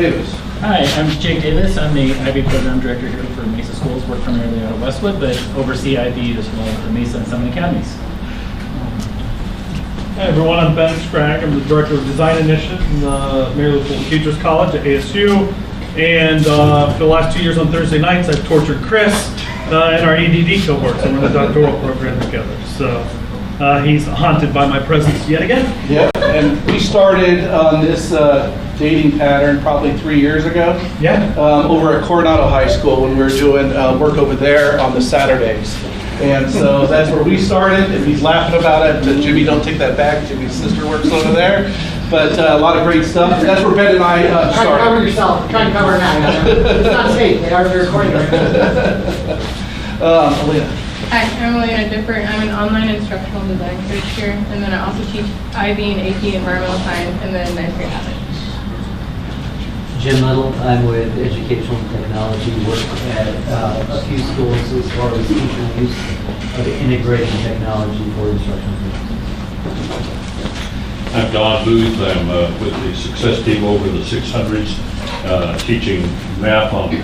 Davis. Hi, I'm Jake Davis. I'm the IB Program Director here for Mesa Schools. Work primarily out of Westwood, but oversee IB as well for Mesa and Summit Academies. Hi everyone, I'm Ben Scragg. I'm the Director of Design Initiatives in the Maryland Teachers College at ASU. And for the last 2 years on Thursday nights, I've tortured Chris in our ADD cohort. So we're in the doctoral program together. So he's haunted by my presence yet again. Yep, and we started on this dating pattern probably 3 years ago. Yeah. Over at Coronado High School when we were doing work over there on the Saturdays. And so that's where we started, and he's laughing about it. But Jimmy, don't take that back. Jimmy's sister works over there. But a lot of great stuff. That's where Ben and I started. Try to cover yourself. Try to cover it now. It's not safe. They are recording right now. Alina. Hi, I'm Alina Differt. I'm an online instructional design coach here, and then I also teach IB and AP Environmental Science and then 9th grade Avid. Jim Little, I'm with Educational Technology, work at a few schools as far as teacher use of integrating technology for instructional systems. I'm Don Booth. I'm with the success team over the 600s, teaching math on the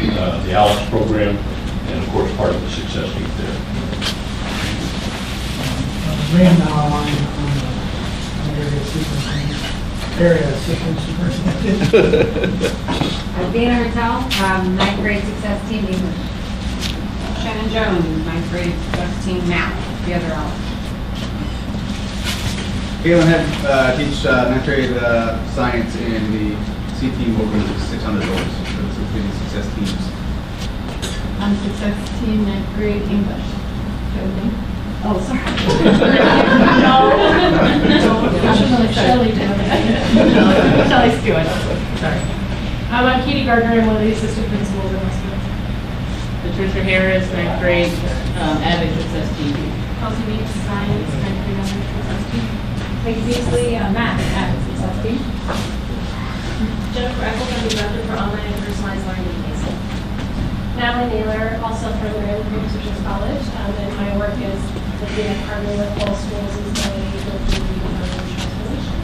ALEX program, and of course part of the success team there. Ran now on area systems superintendent. Dana Hertel, 9th grade success team English. Shannon Jones, 9th grade success team math, the other element. Galen Head, teach 9th grade science in the C team over the 600 dollars. So this is the success teams. I'm success team 9th grade English. Oh, sorry. Shelley did it. Shelley's doing it. Sorry. I'm Katie Gardner. I'm one of the assistant principals in Westwood. Patricia Harris, 9th grade Avid success team. Kelsey Meeks, science, 9th grade Avid success team. Peggy Beasley, math, Avid success team. Jennifer Eccles, I'm the director for online and personalized learning at Mesa. Natalie Naylor, also from Maryland Teachers College, and my work is looking at partnering with all schools and studying with the transformation.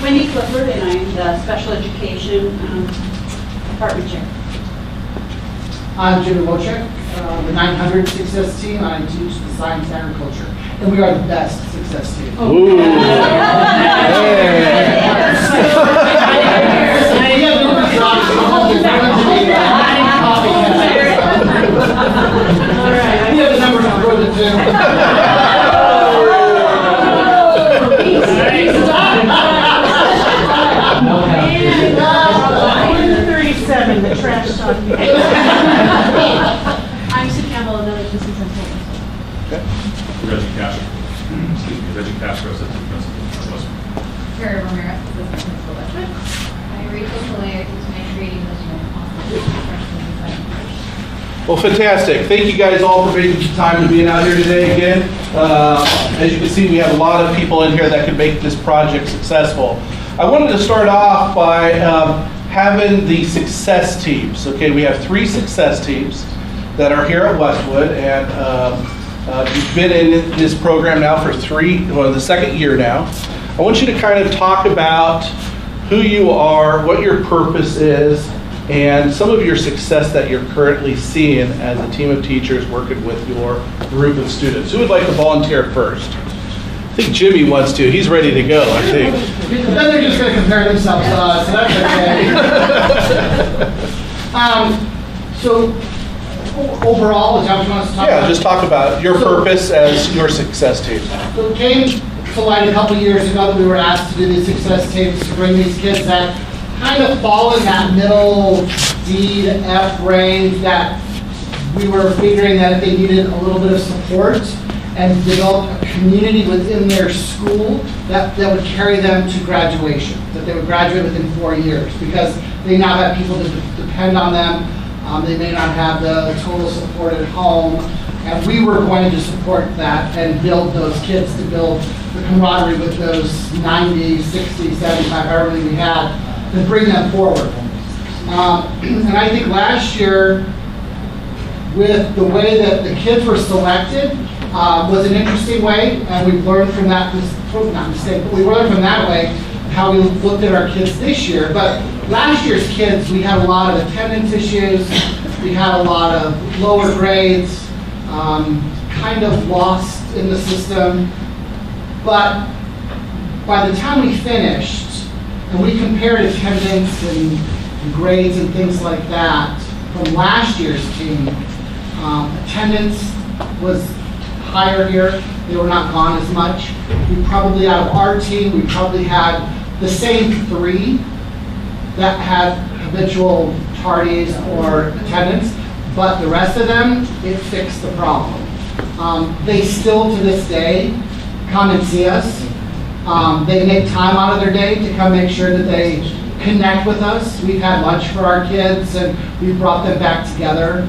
Wendy Clifford, and I'm the special education department chair. I'm Jimmy Wojcik, the 900 success team. I teach the science and agriculture, and we are the best success team. Ooh. Any other numbers I'll throw the gym. 37, the trash talk. I'm Sue Campbell, another assistant principal. Okay. Reggie Castro, assistant principal at Westwood. Terry Ramirez, assistant principal at Westwood. I'm Rachel Soler, teaching 9th grade English and also freshman design. Well, fantastic. Thank you guys all for making the time to being out here today again. As you can see, we have a lot of people in here that can make this project successful. I wanted to start off by having the success teams. Okay, we have 3 success teams that are here at Westwood, and you've been in this program now for the second year now. I want you to kind of talk about who you are, what your purpose is, and some of your success that you're currently seeing as a team of teachers working with your group of students. Who would like to volunteer first? I think Jimmy wants to. He's ready to go, I think. Then they're just going to compare themselves to us, so that's okay. So, overall, is that what you want us to talk about? Yeah, just talk about your purpose as your success team. So it came to light a couple years ago that we were asked to do these success teams to bring these kids that kind of fall in that middle D to F range, that we were figuring that if they needed a little bit of support and develop a community within their school that would carry them to graduation, that they would graduate within 4 years, because they now have people that depend on them. They may not have the total support at home, and we were going to support that and build those kids, to build the camaraderie with those 90, 60, 75, however many we had, to bring them forward. And I think last year, with the way that the kids were selected, was an interesting way, and we've learned from that, not mistake, but we learned from that way how we looked at our kids this year. But last year's kids, we had a lot of attendance issues. We had a lot of lower grades, kind of lost in the system. But by the time we finished, and we compared attendance and grades and things like that from last year's team, attendance was higher here. They were not gone as much. We probably, out of our team, we probably had the same 3 that had habitual tardies or attendance, but the rest of them, it fixed the problem. They still, to this day, come and see us. They make time out of their day to come make sure that they connect with us. We've had lunch for our kids, and we've brought them back together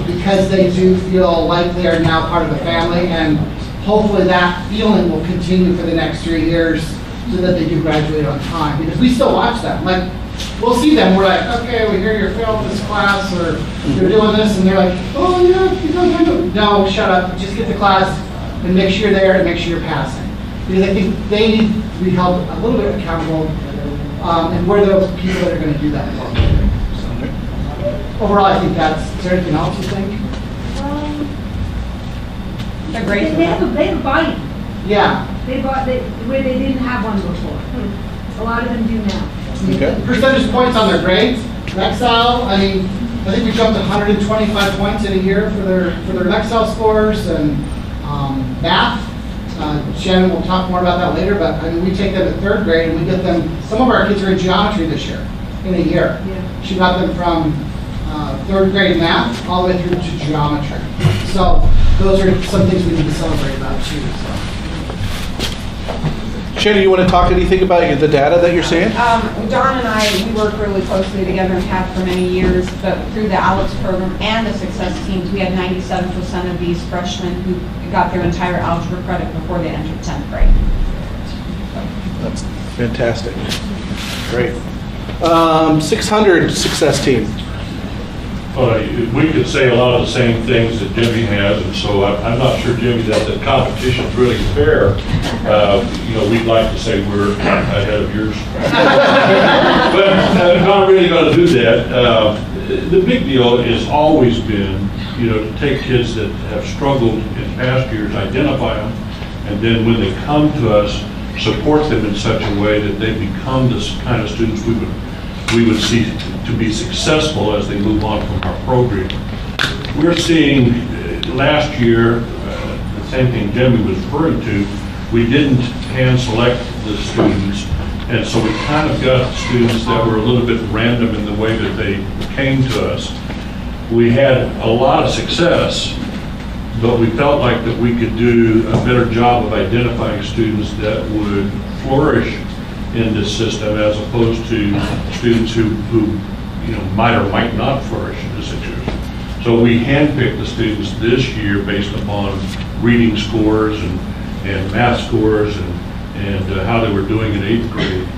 because they do feel like they are now part of the family, and hopefully that feeling will continue for the next 3 years so that they do graduate on time. Because we still watch them. Like, we'll see them, we're like, okay, we hear you're failing this class, or you're doing this, and they're like, oh yeah, you guys, no, shut up, just get to class and make sure you're there and make sure you're passing. Because I think they need to be held a little bit accountable, and we're those people that are going to do that for them. So, overall, I think is there anything else you think? They're great. They have a body. Yeah. Where they didn't have one before. A lot of them do now. Okay. Percentage points on their grades. Lexile, I mean, I think we jumped 125 points in a year for their Lexile scores, and math. Shannon will talk more about that later, but I mean, we take them at 3rd grade and we get them, some of our kids are in geometry this year, in a year. Yeah. She got them from 3rd grade math all the way through to geometry. So those are some things we need to celebrate about too. So. Shannon, you want to talk anything about the data that you're seeing? Don and I, we work really closely together and have for many years, but through the ALEX program and the success teams, we had 97% of these freshmen who got their entire algebra credit before they entered 10th grade. That's fantastic. Great. 600 success team. We could say a lot of the same things that Jimmy has, and so I'm not sure, Jimmy, that the competition's really fair. We'd like to say we're ahead of yours. But I'm not really going to do that. The big deal has always been, to take kids that have struggled in past years, identify them, and then when they come to us, support them in such a way that they become the kind of students we would see to be successful as they move on from our program. We're seeing last year, the same thing Jimmy was referring to, we didn't hand select the students, and so we kind of got students that were a little bit random in the way that they came to us. We had a lot of success, but we felt like that we could do a better job of identifying students that would flourish in this system as opposed to students who might or might not flourish in this situation. So we handpicked the students this year based upon reading scores and math scores and how they were doing in 8th grade.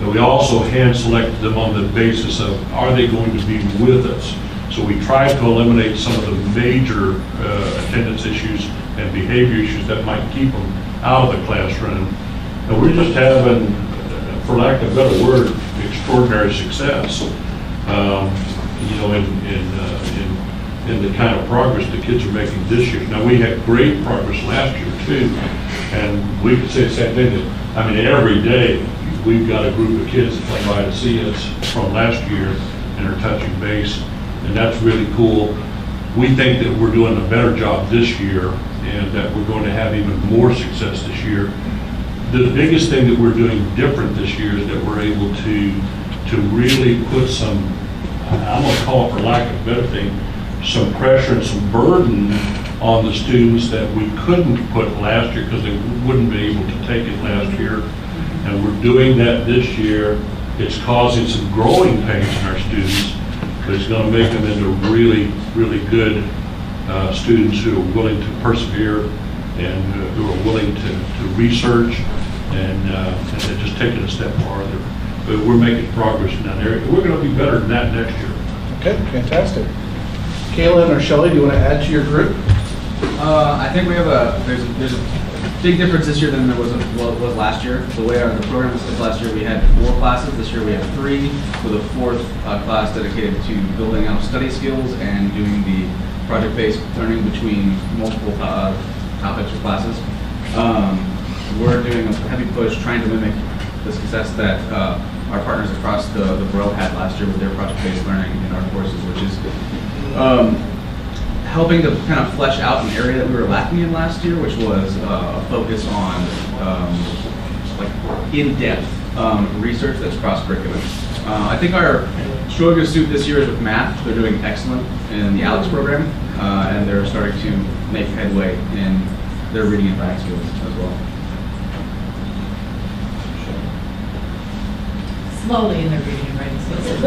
And we also hand selected them on the basis of, are they going to be with us? So we tried to eliminate some of the major attendance issues and behavior issues that might keep them out of the classroom. And we're just having, for lack of a better word, extraordinary success. In the kind of progress the kids are making this year. Now, we had great progress last year too, and we could say the same thing. That, every day we've got a group of kids that come by to see us from last year and are touching base, and that's really cool. We think that we're doing a better job this year, and that we're going to have even more success this year. The biggest thing that we're doing different this year is that we're able to really put some, I'm going to call it, for lack of a better thing, some pressure and some burden on the students that we couldn't put last year because they wouldn't be able to take it last year. And we're doing that this year. It's causing some growing pains in our students, but it's going to make them into really, really good students who are willing to persevere and who are willing to research and just take it a step farther. But we're making progress in that area. We're going to be better than that next year. Okay, fantastic. Kaylin or Shelley, do you want to add to your group? I think we have there's a Big difference this year than there was last year. The way the program was last year, we had 4 classes. This year we have 3, with a 4th class dedicated to building out study skills and doing the project-based learning between multiple topics or classes. We're doing a heavy push trying to mimic the success that our partners across the borough had last year with their project-based learning in our courses, which is helping to kind of flesh out an area that we were lacking in last year, which was a focus on like in-depth research that's cross-curricular. I think our strongest suit this year is with math. They're doing excellent in the ALEX program, and they're starting to make headway in their reading and writing skills as well. Slowly in their reading and writing skills.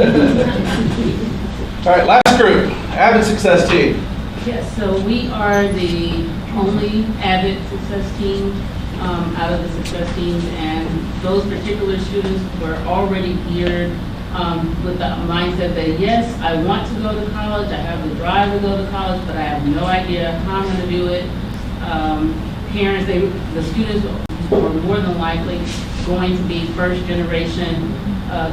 All right, last group, Avid Success Team. Yes, so we are the only Avid Success Team out of the Success Teams, and those particular students were already geared with the mindset that, yes, I want to go to college, I have the drive to go to college, but I have no idea how I'm going to do it. Parents, the students were more than likely going to be first generation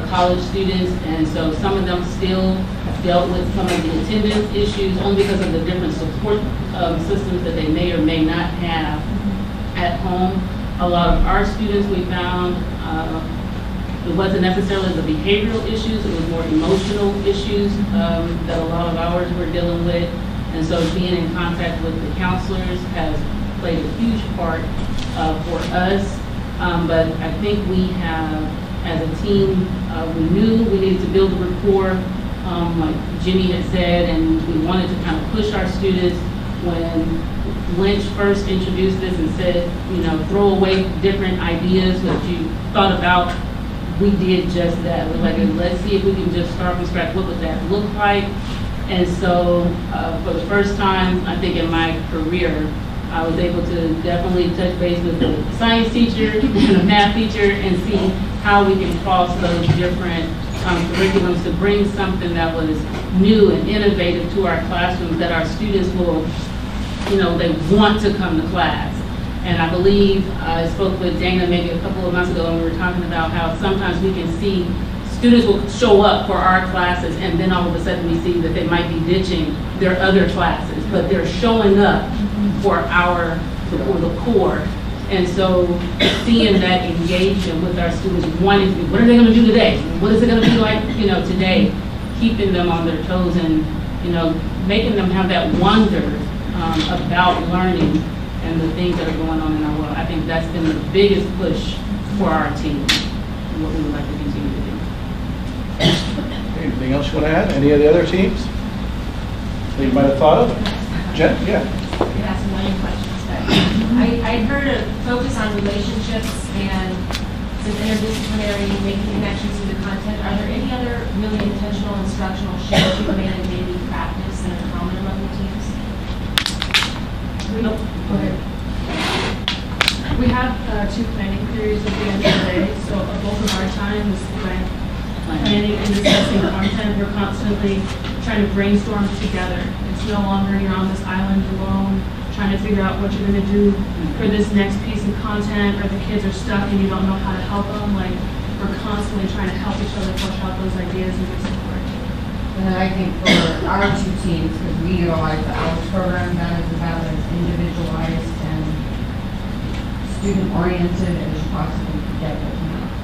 college students, and so some of them still dealt with some of the attendance issues only because of the different support systems that they may or may not have at home. A lot of our students, we found, it wasn't necessarily the behavioral issues, it was more emotional issues that a lot of ours were dealing with, and so being in contact with the counselors has played a huge part for us, but I think we have, as a team, we knew we needed to build a rapport, like Jimmy had said, and we wanted to kind of push our students. When Lynch first introduced this and said, throw away different ideas that you thought about, we did just that. We're like, let's see if we can just start from scratch. What would that look like? And so for the first time, I think in my career, I was able to definitely touch base with the science teacher and the math teacher and see how we can cross those different curriculums to bring something that was new and innovative to our classrooms that our students will, they want to come to class. And I believe I spoke with Dana maybe a couple of months ago and we were talking about how sometimes we can see students will show up for our classes and then all of a sudden we see that they might be ditching their other classes, but they're showing up for the core. And so seeing that engagement with our students, wanting to be, what are they going to do today? What is it going to be like, today? Keeping them on their toes and, making them have that wonder about learning and the things that are going on in our world. I think that's been the biggest push for our team and what we would like to continue to do. Anything else you want to add? Any of the other teams that you might have thought of? Jen? Yeah. You asked a million questions. I heard a focus on relationships and some interdisciplinary, making connections to the content. Are there any other really intentional instructional shifts you've made in daily practice that are common among the teams? Nope. Go ahead. We have 2 planning periods at the end of the day, so a bulk of our time is spent planning and discussing content. We're constantly trying to brainstorm together. It's no longer you're on this island alone, trying to figure out what you're going to do for this next piece of content, or the kids are stuck and you don't know how to help them. Like, we're constantly trying to help each other flesh out those ideas and get support. And then I think for our 2 teams, because we utilize the ALEX program, that is about as individualized and student-oriented as you possibly could get it.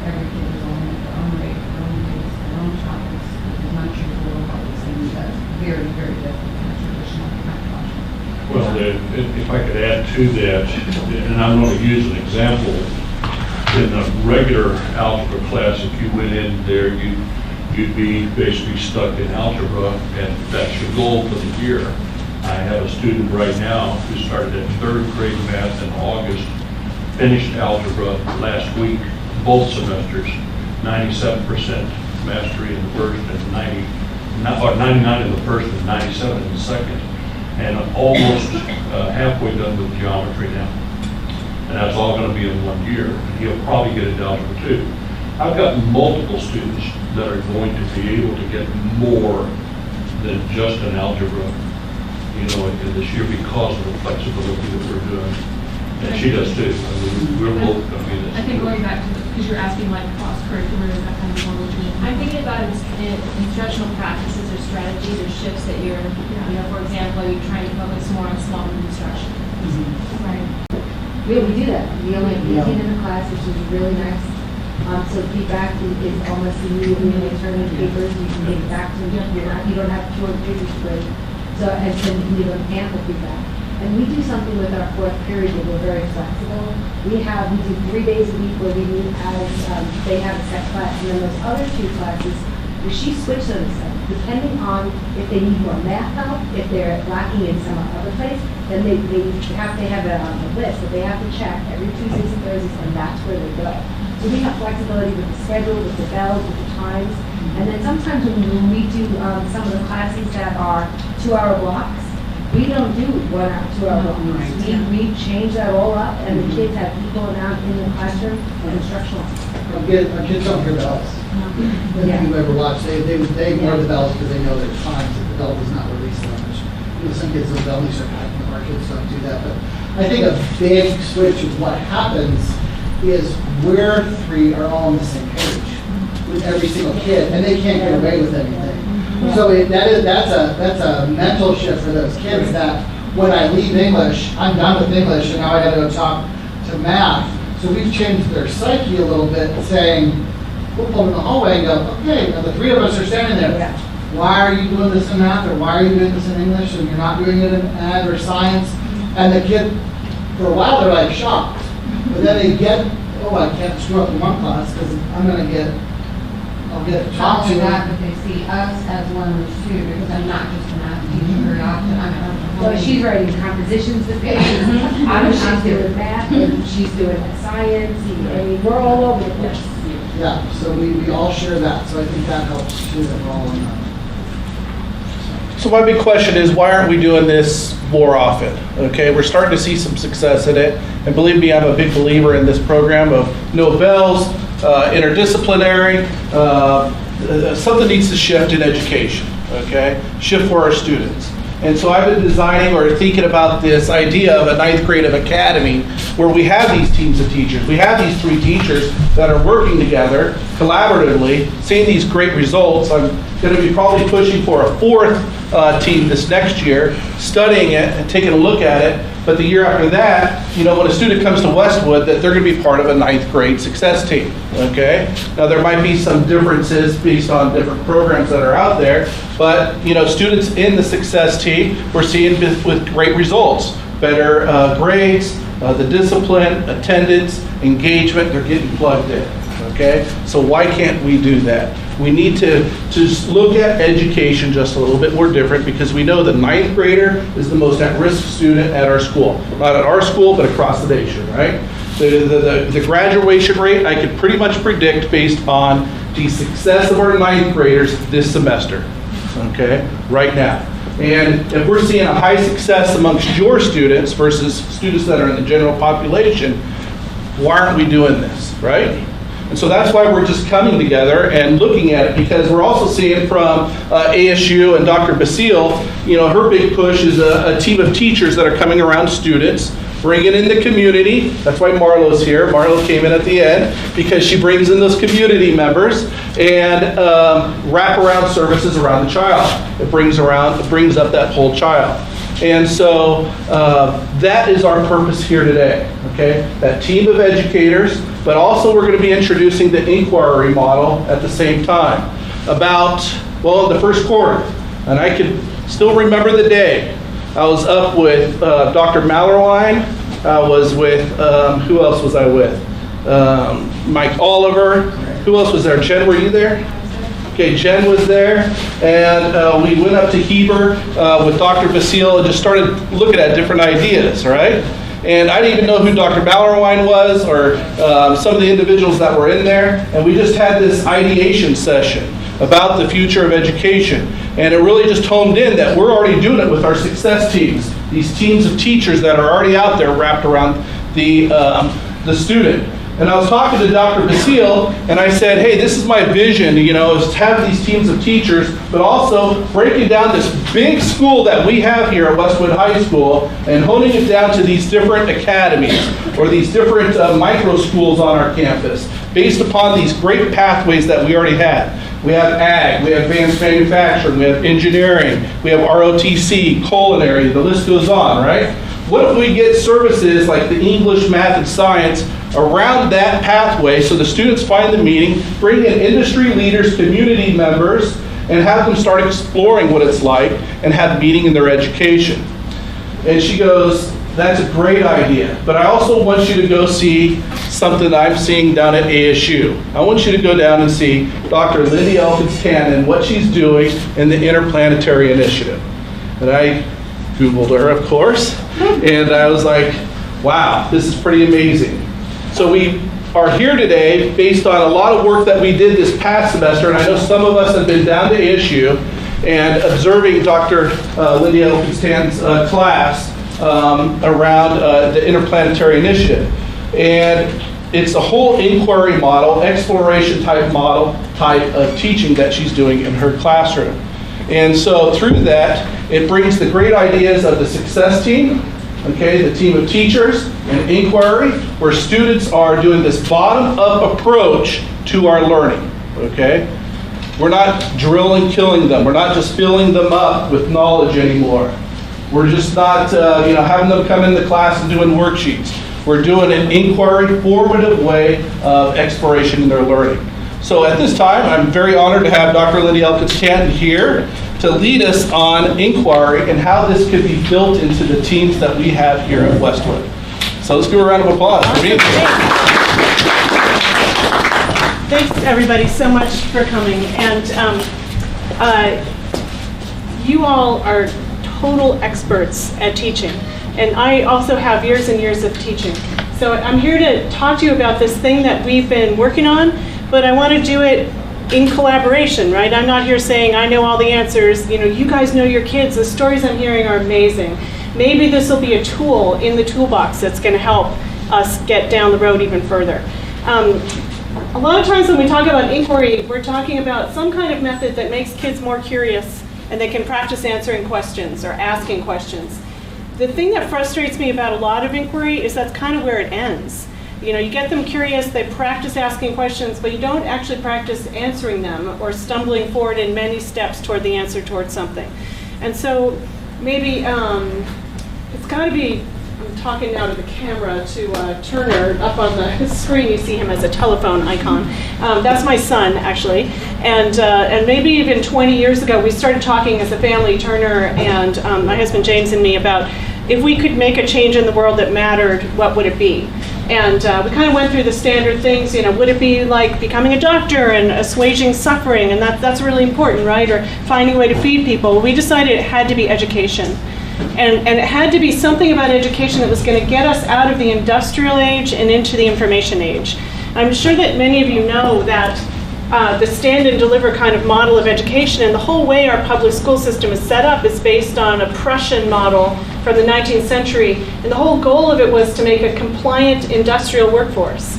Every kid is only at their own rate, their own pace, their own topics. It's not sure what all these things. That's very, very different than a traditional kind of classroom. Well, if I could add to that, and I'm going to use an example, in a regular algebra class, if you went in there, you'd be basically stuck in algebra, and that's your goal for the year. I have a student right now who started at 3rd grade math in August, finished algebra last week, both semesters, 97% mastery in the first and 99 in the first and 97 in the second, and almost halfway done with geometry now. And that's all going to be in 1 year. And he'll probably get into algebra 2. I've got multiple students that are going to be able to get more than just an algebra, this year because of the flexibility that we're doing. And she does too. I mean, we're both, I think going back to, because you're asking like cross-curricular, is that kind of more what you mean? I'm thinking about instructional practices or strategies or shifts that you're, for example, are you trying to focus more on small group instruction? Right. Yeah, we do that. We only have 18 in the class, which is really nice. So feedback is almost immediately when they turn in papers, you can get it back to them. You don't have 200 pages to grade. So, and then you give them ample feedback. And we do something with our fourth period that we're very flexible. We do 3 days a week where we meet as, they have a set class, and then those other 2 classes, she switches them, depending on if they need more math help, if they're lacking in some other place, then they have to have a list that they have to check every Tuesdays and Thursdays, and that's where they go. So we have flexibility with the schedule, with the bells, with the times, and then sometimes when we do some of the classes that are 2-hour blocks, we don't do 1 hour, 2-hour blocks. We change that all up, and the kids have people around in the classroom and instructional. Our kids don't hear bells. If you ever watch, they ignore the bells because they know there's times that the bell does not release them. Some kids don't bell, they start packing them. Our kids don't do that. But I think a big switch of what happens is we're 3 are all on the same page with every single kid, and they can't get away with anything. So that's a mental shift for those kids that when I leave English, I'm done with English, and now I got to go talk to math. So we've changed their psyche a little bit, saying, we'll pull them in the hallway and go, okay, now the 3 of us are standing there. Why are you doing this in math, or why are you doing this in English, and you're not doing it in ag or science? And the kid, for a while, they're like shocked. But then they get, oh, I can't screw up in one class because I'll get talked to. But they see us as learners too, because I'm not just a math teacher very often. So she's writing compositions with pages. I'm doing math, and she's doing science. I mean, we're all over the place. Yeah, so we all share that. So I think that helps too, that we're all in that. So my big question is, why aren't we doing this more often? Okay, we're starting to see some success in it, and believe me, I'm a big believer in this program of no bells, interdisciplinary. Something needs to shift in education. Okay, shift for our students. And so I've been designing or thinking about this idea of a 9th grade of academy where we have these teams of teachers. We have these 3 teachers that are working together collaboratively, seeing these great results. I'm going to be probably pushing for a 4th team this next year, studying it and taking a look at it. But the year after that, when a student comes to Westwood, that they're going to be part of a 9th grade success team, okay? Now, there might be some differences based on different programs that are out there, but, students in the success team, we're seeing with great results, better grades, the discipline, attendance, engagement, they're getting plugged in, okay? So why can't we do that? We need to look at education just a little bit more different, because we know the 9th grader is the most at-risk student at our school. Not at our school, but across the nation, right? The graduation rate, I could pretty much predict based on the success of our 9th graders this semester, okay, right now. And if we're seeing a high success amongst your students versus students that are in the general population, why aren't we doing this, right? And so that's why we're just coming together and looking at it, because we're also seeing from ASU and Dr. Basile, her big push is a team of teachers that are coming around students, bringing in the community. That's why Marlo's here. Marlo came in at the end because she brings in those community members and wraparound services around the child. It brings up that whole child. And so that is our purpose here today, okay? That team of educators, but also we're going to be introducing the inquiry model at the same time about, in the first quarter. And I can still remember the day. I was up with Dr. Mallerwine. I was with, who else was I with? Mike Oliver. Who else was there? Jen, were you there? Okay, Jen was there, and we went up to Heber with Dr. Basile and just started looking at different ideas, right? And I didn't even know who Dr. Mallerwine was or some of the individuals that were in there, and we just had this ideation session about the future of education. And it really just honed in that we're already doing it with our success teams, these teams of teachers that are already out there wrapped around the student. And I was talking to Dr. Basile, and I said, hey, this is my vision, you know, is to have these teams of teachers, but also breaking down this big school that we have here at Westwood High School and honing it down to these different academies or these different micro schools on our campus based upon these great pathways that we already had. We have ag, we have advanced manufacturing, we have engineering, we have ROTC, culinary, the list goes on, right? What if we get services like the English, math, and science around that pathway so the students find the meaning, bring in industry leaders, community members, and have them start exploring what it's like and have meaning in their education. And she goes, that's a great idea, but I also want you to go see something I'm seeing down at ASU. I want you to go down and see Dr. Lindy Elkins-Tan and what she's doing in the Interplanetary Initiative. And I Googled her, of course, and I was like, wow, this is pretty amazing. So we are here today based on a lot of work that we did this past semester, and I know some of us have been down to ASU and observing Dr. Lindy Elkins-Tan's class around the Interplanetary Initiative. And it's a whole inquiry model, exploration type model, type of teaching that she's doing in her classroom. And so through that, it brings the great ideas of the success team, okay, the team of teachers, and inquiry, where students are doing this bottom-up approach to our learning, okay? We're not drill and killing them. We're not just filling them up with knowledge anymore. We're just not having them come into class and doing worksheets. We're doing an inquiry, formative way of exploration in their learning. So at this time, I'm very honored to have Dr. Lindy Elkins-Tan here to lead us on inquiry and how this could be built into the teams that we have here at Westwood. So let's give a round of applause for being here. Thanks everybody so much for coming. And you all are total experts at teaching. And I also have years and years of teaching. So I'm here to talk to you about this thing that we've been working on, but I want to do it in collaboration, right? I'm not here saying I know all the answers. You know, you guys know your kids. The stories I'm hearing are amazing. Maybe this will be a tool in the toolbox that's going to help us get down the road even further. A lot of times when we talk about inquiry, we're talking about some kind of method that makes kids more curious and they can practice answering questions or asking questions. The thing that frustrates me about a lot of inquiry is that's kind of where it ends. You know, you get them curious, they practice asking questions, but you don't actually practice answering them or stumbling forward in many steps toward the answer towards something. And so maybe it's got to be, I'm talking now to the camera, to Turner. Up on the screen you see him as a telephone icon. That's my son, actually. And maybe even 20 years ago, we started talking as a family, Turner and my husband James and me, about if we could make a change in the world that mattered, what would it be? And we kind of went through the standard things, you know, would it be like becoming a doctor and assuaging suffering? And that's really important, right? Or finding a way to feed people. We decided it had to be education. And it had to be something about education that was going to get us out of the industrial age and into the information age. I'm sure that many of you know that the stand and deliver kind of model of education and the whole way our public school system is set up is based on a Prussian model from the 19th century. And the whole goal of it was to make a compliant industrial workforce.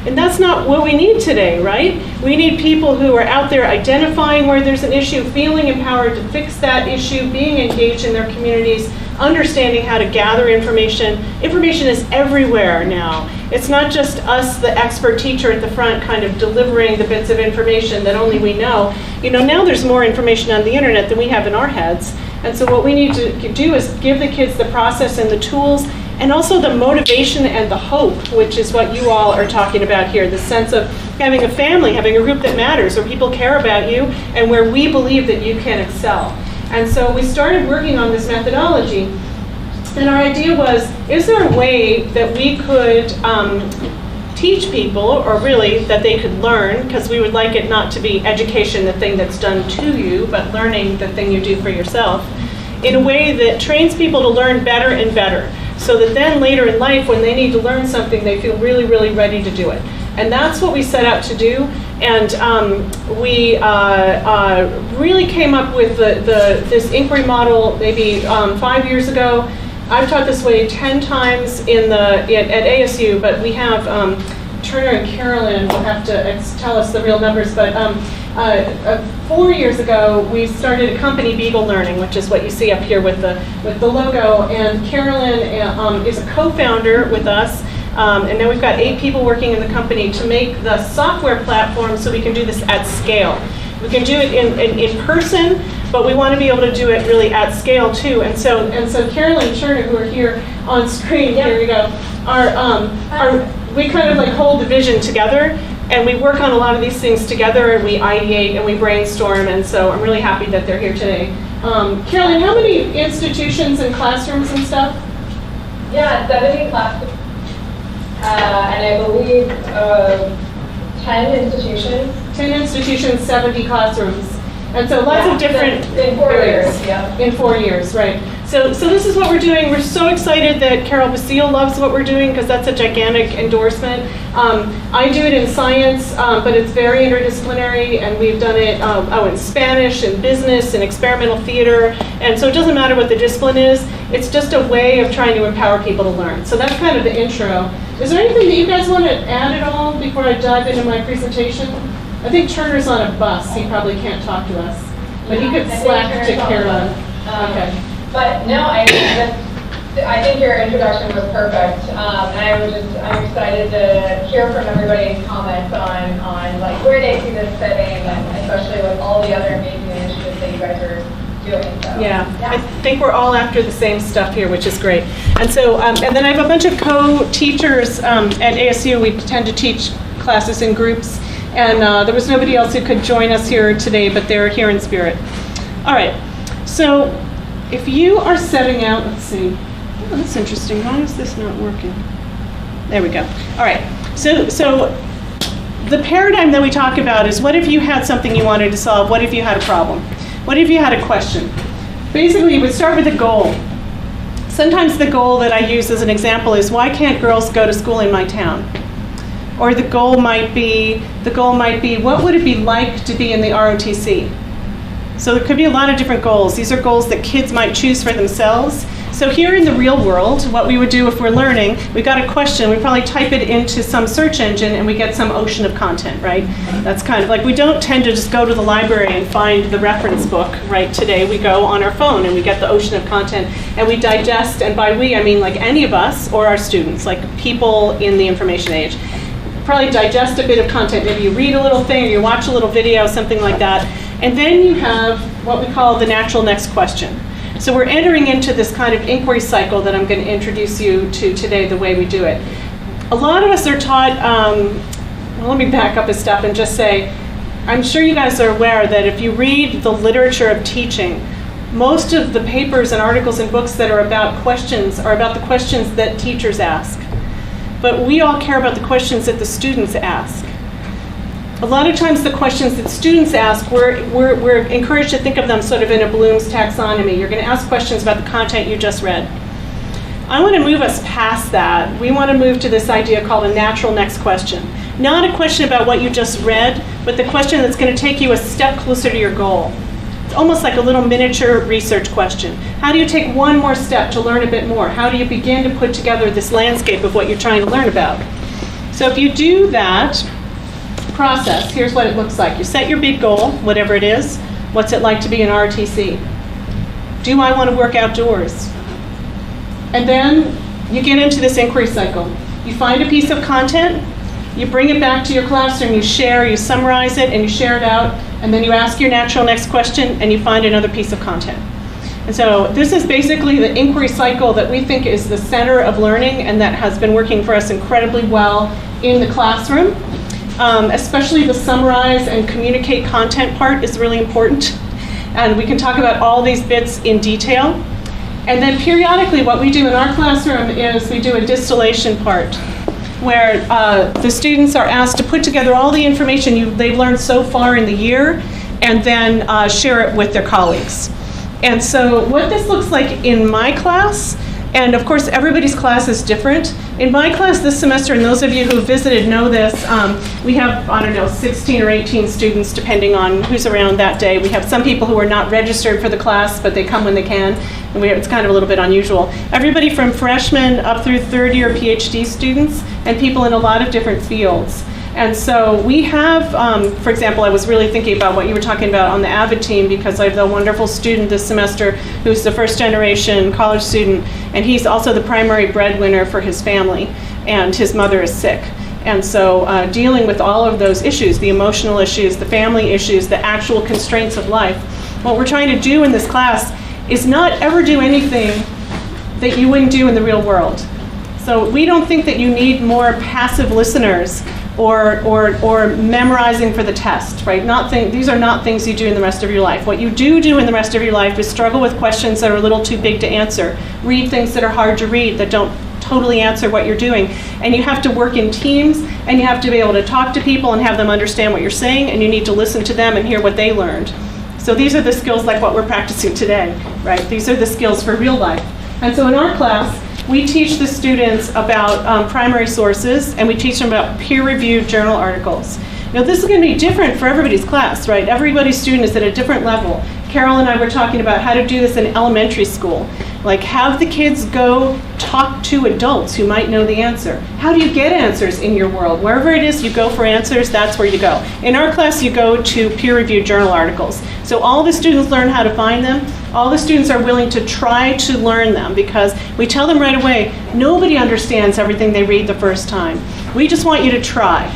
And that's not what we need today, right? We need people who are out there identifying where there's an issue, feeling empowered to fix that issue, being engaged in their communities, understanding how to gather information. Information is everywhere now. It's not just us, the expert teacher at the front, kind of delivering the bits of information that only we know. You know, now there's more information on the internet than we have in our heads. And so what we need to do is give the kids the process and the tools and also the motivation and the hope, which is what you all are talking about here, the sense of having a family, having a group that matters, where people care about you, and where we believe that you can excel. And so we started working on this methodology, and our idea was, is there a way that we could teach people, or really that they could learn, because we would like it not to be education, the thing that's done to you, but learning the thing you do for yourself, in a way that trains people to learn better and better. So that then later in life, when they need to learn something, they feel really, really ready to do it. And that's what we set out to do. And we really came up with this inquiry model maybe 5 years ago. I've taught this way 10 times at ASU, but we have Turner and Carolyn will have to tell us the real numbers, but 4 years ago, we started a company, Beagle Learning, which is what you see up here with the logo, and Carolyn is a co-founder with us, and now we've got 8 people working in the company to make the software platform so we can do this at scale. We can do it in person, but we want to be able to do it really at scale too. And so Carolyn and Turner, who are here on screen, here we go, we kind of like hold the vision together, and we work on a lot of these things together, and we ideate and we brainstorm, and so I'm really happy that they're here today. Carolyn, how many institutions and classrooms and stuff? Yeah, 70 classrooms, and I believe 10 institutions. 10 institutions, 70 classrooms. And so lots of different in 4 areas. years, yeah. In 4 years, right. So this is what we're doing. We're so excited that Carol Basile loves what we're doing because that's a gigantic endorsement. I do it in science, but it's very interdisciplinary, and we've done it in Spanish and business and experimental theater. And so it doesn't matter what the discipline is. It's just a way of trying to empower people to learn. So that's kind of the intro. Is there anything that you guys want to add at all before I dive into my presentation? I think Turner's on a bus. He probably can't talk to us. But he could slack to Carolyn. Okay. But no, I think your introduction was perfect. And I'm excited to hear from everybody's comments on like where they see this fitting, and especially with all the other amazing initiatives that you guys are doing. So, yeah, I think we're all after the same stuff here, which is great. And so, and then I have a bunch of co-teachers at ASU. We tend to teach classes in groups. And there was nobody else who could join us here today, but they're here in spirit. All right, so if you are setting out, let's see. Oh, that's interesting. Why is this not working? There we go. All right, so the paradigm that we talk about is, what if you had something you wanted to solve? What if you had a problem? What if you had a question? Basically, you would start with a goal. Sometimes the goal that I use as an example is, why can't girls go to school in my town? Or the goal might be, what would it be like to be in the ROTC? So there could be a lot of different goals. These are goals that kids might choose for themselves. So here in the real world, what we would do if we're learning, we got a question, we probably type it into some search engine and we get some ocean of content, right? That's kind of like, we don't tend to just go to the library and find the reference book, right? Today we go on our phone and we get the ocean of content and we digest, and by we I mean like any of us or our students, like people in the information age. Probably digest a bit of content. Maybe you read a little thing or you watch a little video, something like that. And then you have what we call the natural next question. So we're entering into this kind of inquiry cycle that I'm going to introduce you to today, the way we do it. A lot of us are taught, well, let me back up a step and just say, I'm sure you guys are aware that if you read the literature of teaching, most of the papers and articles and books that are about questions are about the questions that teachers ask. But we all care about the questions that the students ask. A lot of times the questions that students ask, we're encouraged to think of them sort of in a Bloom's taxonomy. You're going to ask questions about the content you just read. I want to move us past that. We want to move to this idea called a natural next question. Not a question about what you just read, but the question that's going to take you a step closer to your goal. It's almost like a little miniature research question. How do you take one more step to learn a bit more? How do you begin to put together this landscape of what you're trying to learn about? So if you do that process, here's what it looks like. You set your big goal, whatever it is. What's it like to be an ROTC? Do I want to work outdoors? And then you get into this inquiry cycle. You find a piece of content, you bring it back to your classroom, you share, you summarize it, and you share it out, and then you ask your natural next question, and you find another piece of content. And so this is basically the inquiry cycle that we think is the center of learning, and that has been working for us incredibly well in the classroom. Especially the summarize and communicate content part is really important. And we can talk about all these bits in detail. And then periodically what we do in our classroom is we do a distillation part, where the students are asked to put together all the information they've learned so far in the year and then share it with their colleagues. And so what this looks like in my class And of course, everybody's class is different. In my class this semester, and those of you who visited know this, we have, I don't know, 16 or 18 students, depending on who's around that day. We have some people who are not registered for the class, but they come when they can. And it's kind of a little bit unusual. Everybody from freshmen up through third year PhD students, and people in a lot of different fields. And so we have, for example, I was really thinking about what you were talking about on the AVID team, because I have a wonderful student this semester who's the first generation college student, and he's also the primary breadwinner for his family, and his mother is sick. And so dealing with all of those issues, the emotional issues, the family issues, the actual constraints of life, what we're trying to do in this class is not ever do anything that you wouldn't do in the real world. So we don't think that you need more passive listeners or memorizing for the test, right? These are not things you do in the rest of your life. What you do in the rest of your life is struggle with questions that are a little too big to answer, read things that are hard to read, that don't totally answer what you're doing. And you have to work in teams, and you have to be able to talk to people and have them understand what you're saying, and you need to listen to them and hear what they learned. So these are the skills like what we're practicing today, right? These are the skills for real life. And so in our class, we teach the students about primary sources, and we teach them about peer-reviewed journal articles. Now, this is going to be different for everybody's class, right? Everybody's student is at a different level. Carol and I were talking about how to do this in elementary school. Like, have the kids go talk to adults who might know the answer. How do you get answers in your world? Wherever it is you go for answers, that's where you go. In our class, you go to peer-reviewed journal articles. So all the students learn how to find them. All the students are willing to try to learn them, because we tell them right away, nobody understands everything they read the first time. We just want you to try.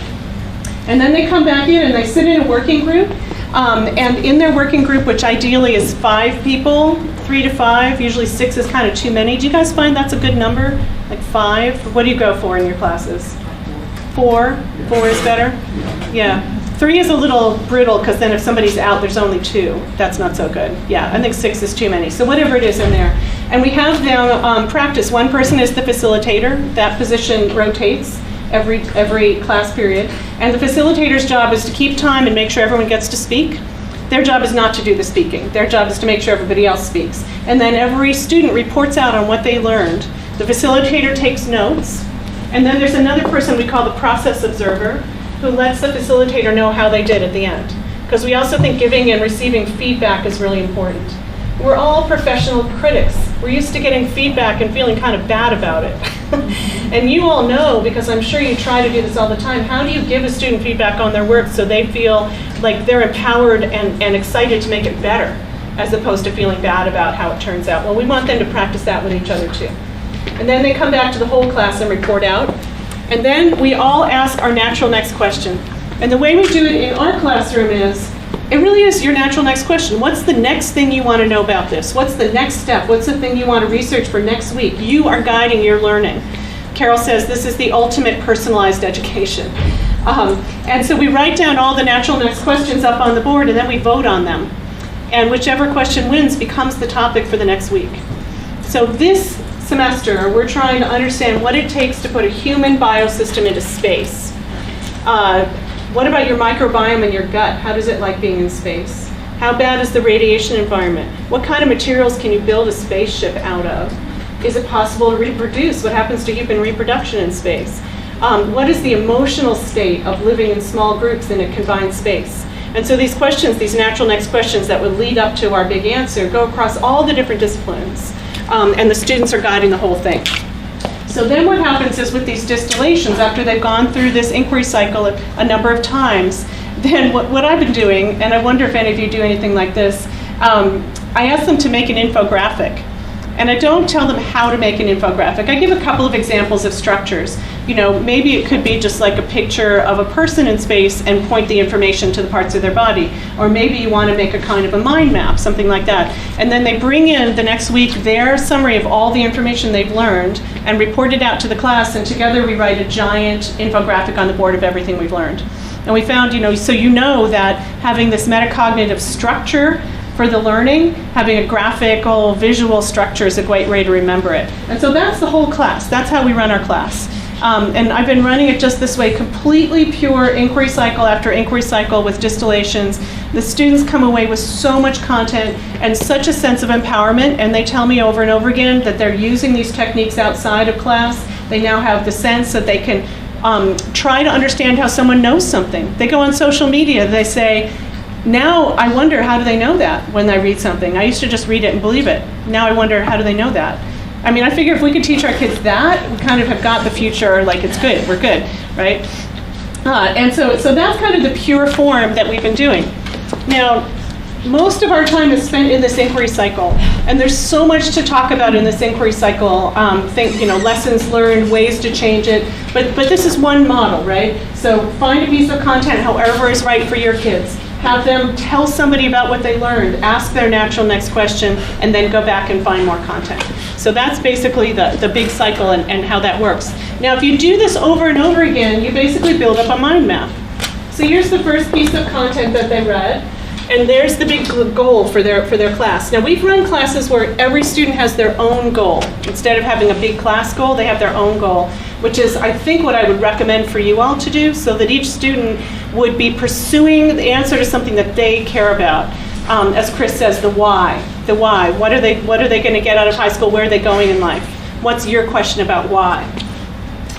And then they come back in and they sit in a working group. And in their working group, which ideally is 5 people, 3 to 5, usually 6 is kind of too many. Do you guys find that's a good number? Like 5? What do you go for in your classes? 4? 4 is better? Yeah. 3 is a little brittle, because then if somebody's out, there's only 2. That's not so good. Yeah, I think 6 is too many. So whatever it is in there. And we have them practice. One person is the facilitator. That position rotates every class period. And the facilitator's job is to keep time and make sure everyone gets to speak. Their job is not to do the speaking. Their job is to make sure everybody else speaks. And then every student reports out on what they learned. The facilitator takes notes. And then there's another person we call the process observer, who lets the facilitator know how they did at the end. Because we also think giving and receiving feedback is really important. We're all professional critics. We're used to getting feedback and feeling kind of bad about it. And you all know, because I'm sure you try to do this all the time, how do you give a student feedback on their work so they feel like they're empowered and excited to make it better, as opposed to feeling bad about how it turns out? Well, we want them to practice that with each other too. And then they come back to the whole class and report out. And then we all ask our natural next question. And the way we do it in our classroom is, it really is your natural next question. What's the next thing you want to know about this? What's the next step? What's the thing you want to research for next week? You are guiding your learning. Carol says this is the ultimate personalized education. And so we write down all the natural next questions up on the board, and then we vote on them. And whichever question wins becomes the topic for the next week. So this semester, we're trying to understand what it takes to put a human biosystem into space. What about your microbiome in your gut? How does it like being in space? How bad is the radiation environment? What kind of materials can you build a spaceship out of? Is it possible to reproduce? What happens to human reproduction in space? What is the emotional state of living in small groups in a confined space? And so these questions, these natural next questions that would lead up to our big answer, go across all the different disciplines. And the students are guiding the whole thing. So then what happens is with these distillations, after they've gone through this inquiry cycle a number of times, then what I've been doing, and I wonder if any of you do anything like this, I ask them to make an infographic. And I don't tell them how to make an infographic. I give a couple of examples of structures. You know, maybe it could be just like a picture of a person in space and point the information to the parts of their body. Or maybe you want to make a kind of a mind map, something like that. And then they bring in the next week their summary of all the information they've learned and report it out to the class, and together we write a giant infographic on the board of everything we've learned. And we found, so you know that having this metacognitive structure for the learning, having a graphical, visual structure is a great way to remember it. And so that's the whole class. That's how we run our class. And I've been running it just this way, completely pure inquiry cycle after inquiry cycle with distillations. The students come away with so much content and such a sense of empowerment, and they tell me over and over again that they're using these techniques outside of class. They now have the sense that they can try to understand how someone knows something. They go on social media, they say, now I wonder how do they know that when I read something. I used to just read it and believe it. Now I wonder how do they know that. I mean, I figure if we could teach our kids that, we kind of have got the future, like it's good, we're good, right? And so that's kind of the pure form that we've been doing. Now, most of our time is spent in this inquiry cycle, and there's so much to talk about in this inquiry cycle. Lessons learned, ways to change it, but this is one model, right? So find a piece of content however is right for your kids. Have them tell somebody about what they learned, ask their natural next question, and then go back and find more content. So that's basically the big cycle and how that works. Now, if you do this over and over again, you basically build up a mind map. So here's the first piece of content that they read, and there's the big goal for their class. Now, we've run classes where every student has their own goal. Instead of having a big class goal, they have their own goal, which is, I think, what I would recommend for you all to do, so that each student would be pursuing the answer to something that they care about. As Chris says, the why. The why. What are they going to get out of high school? Where are they going in life? What's your question about why?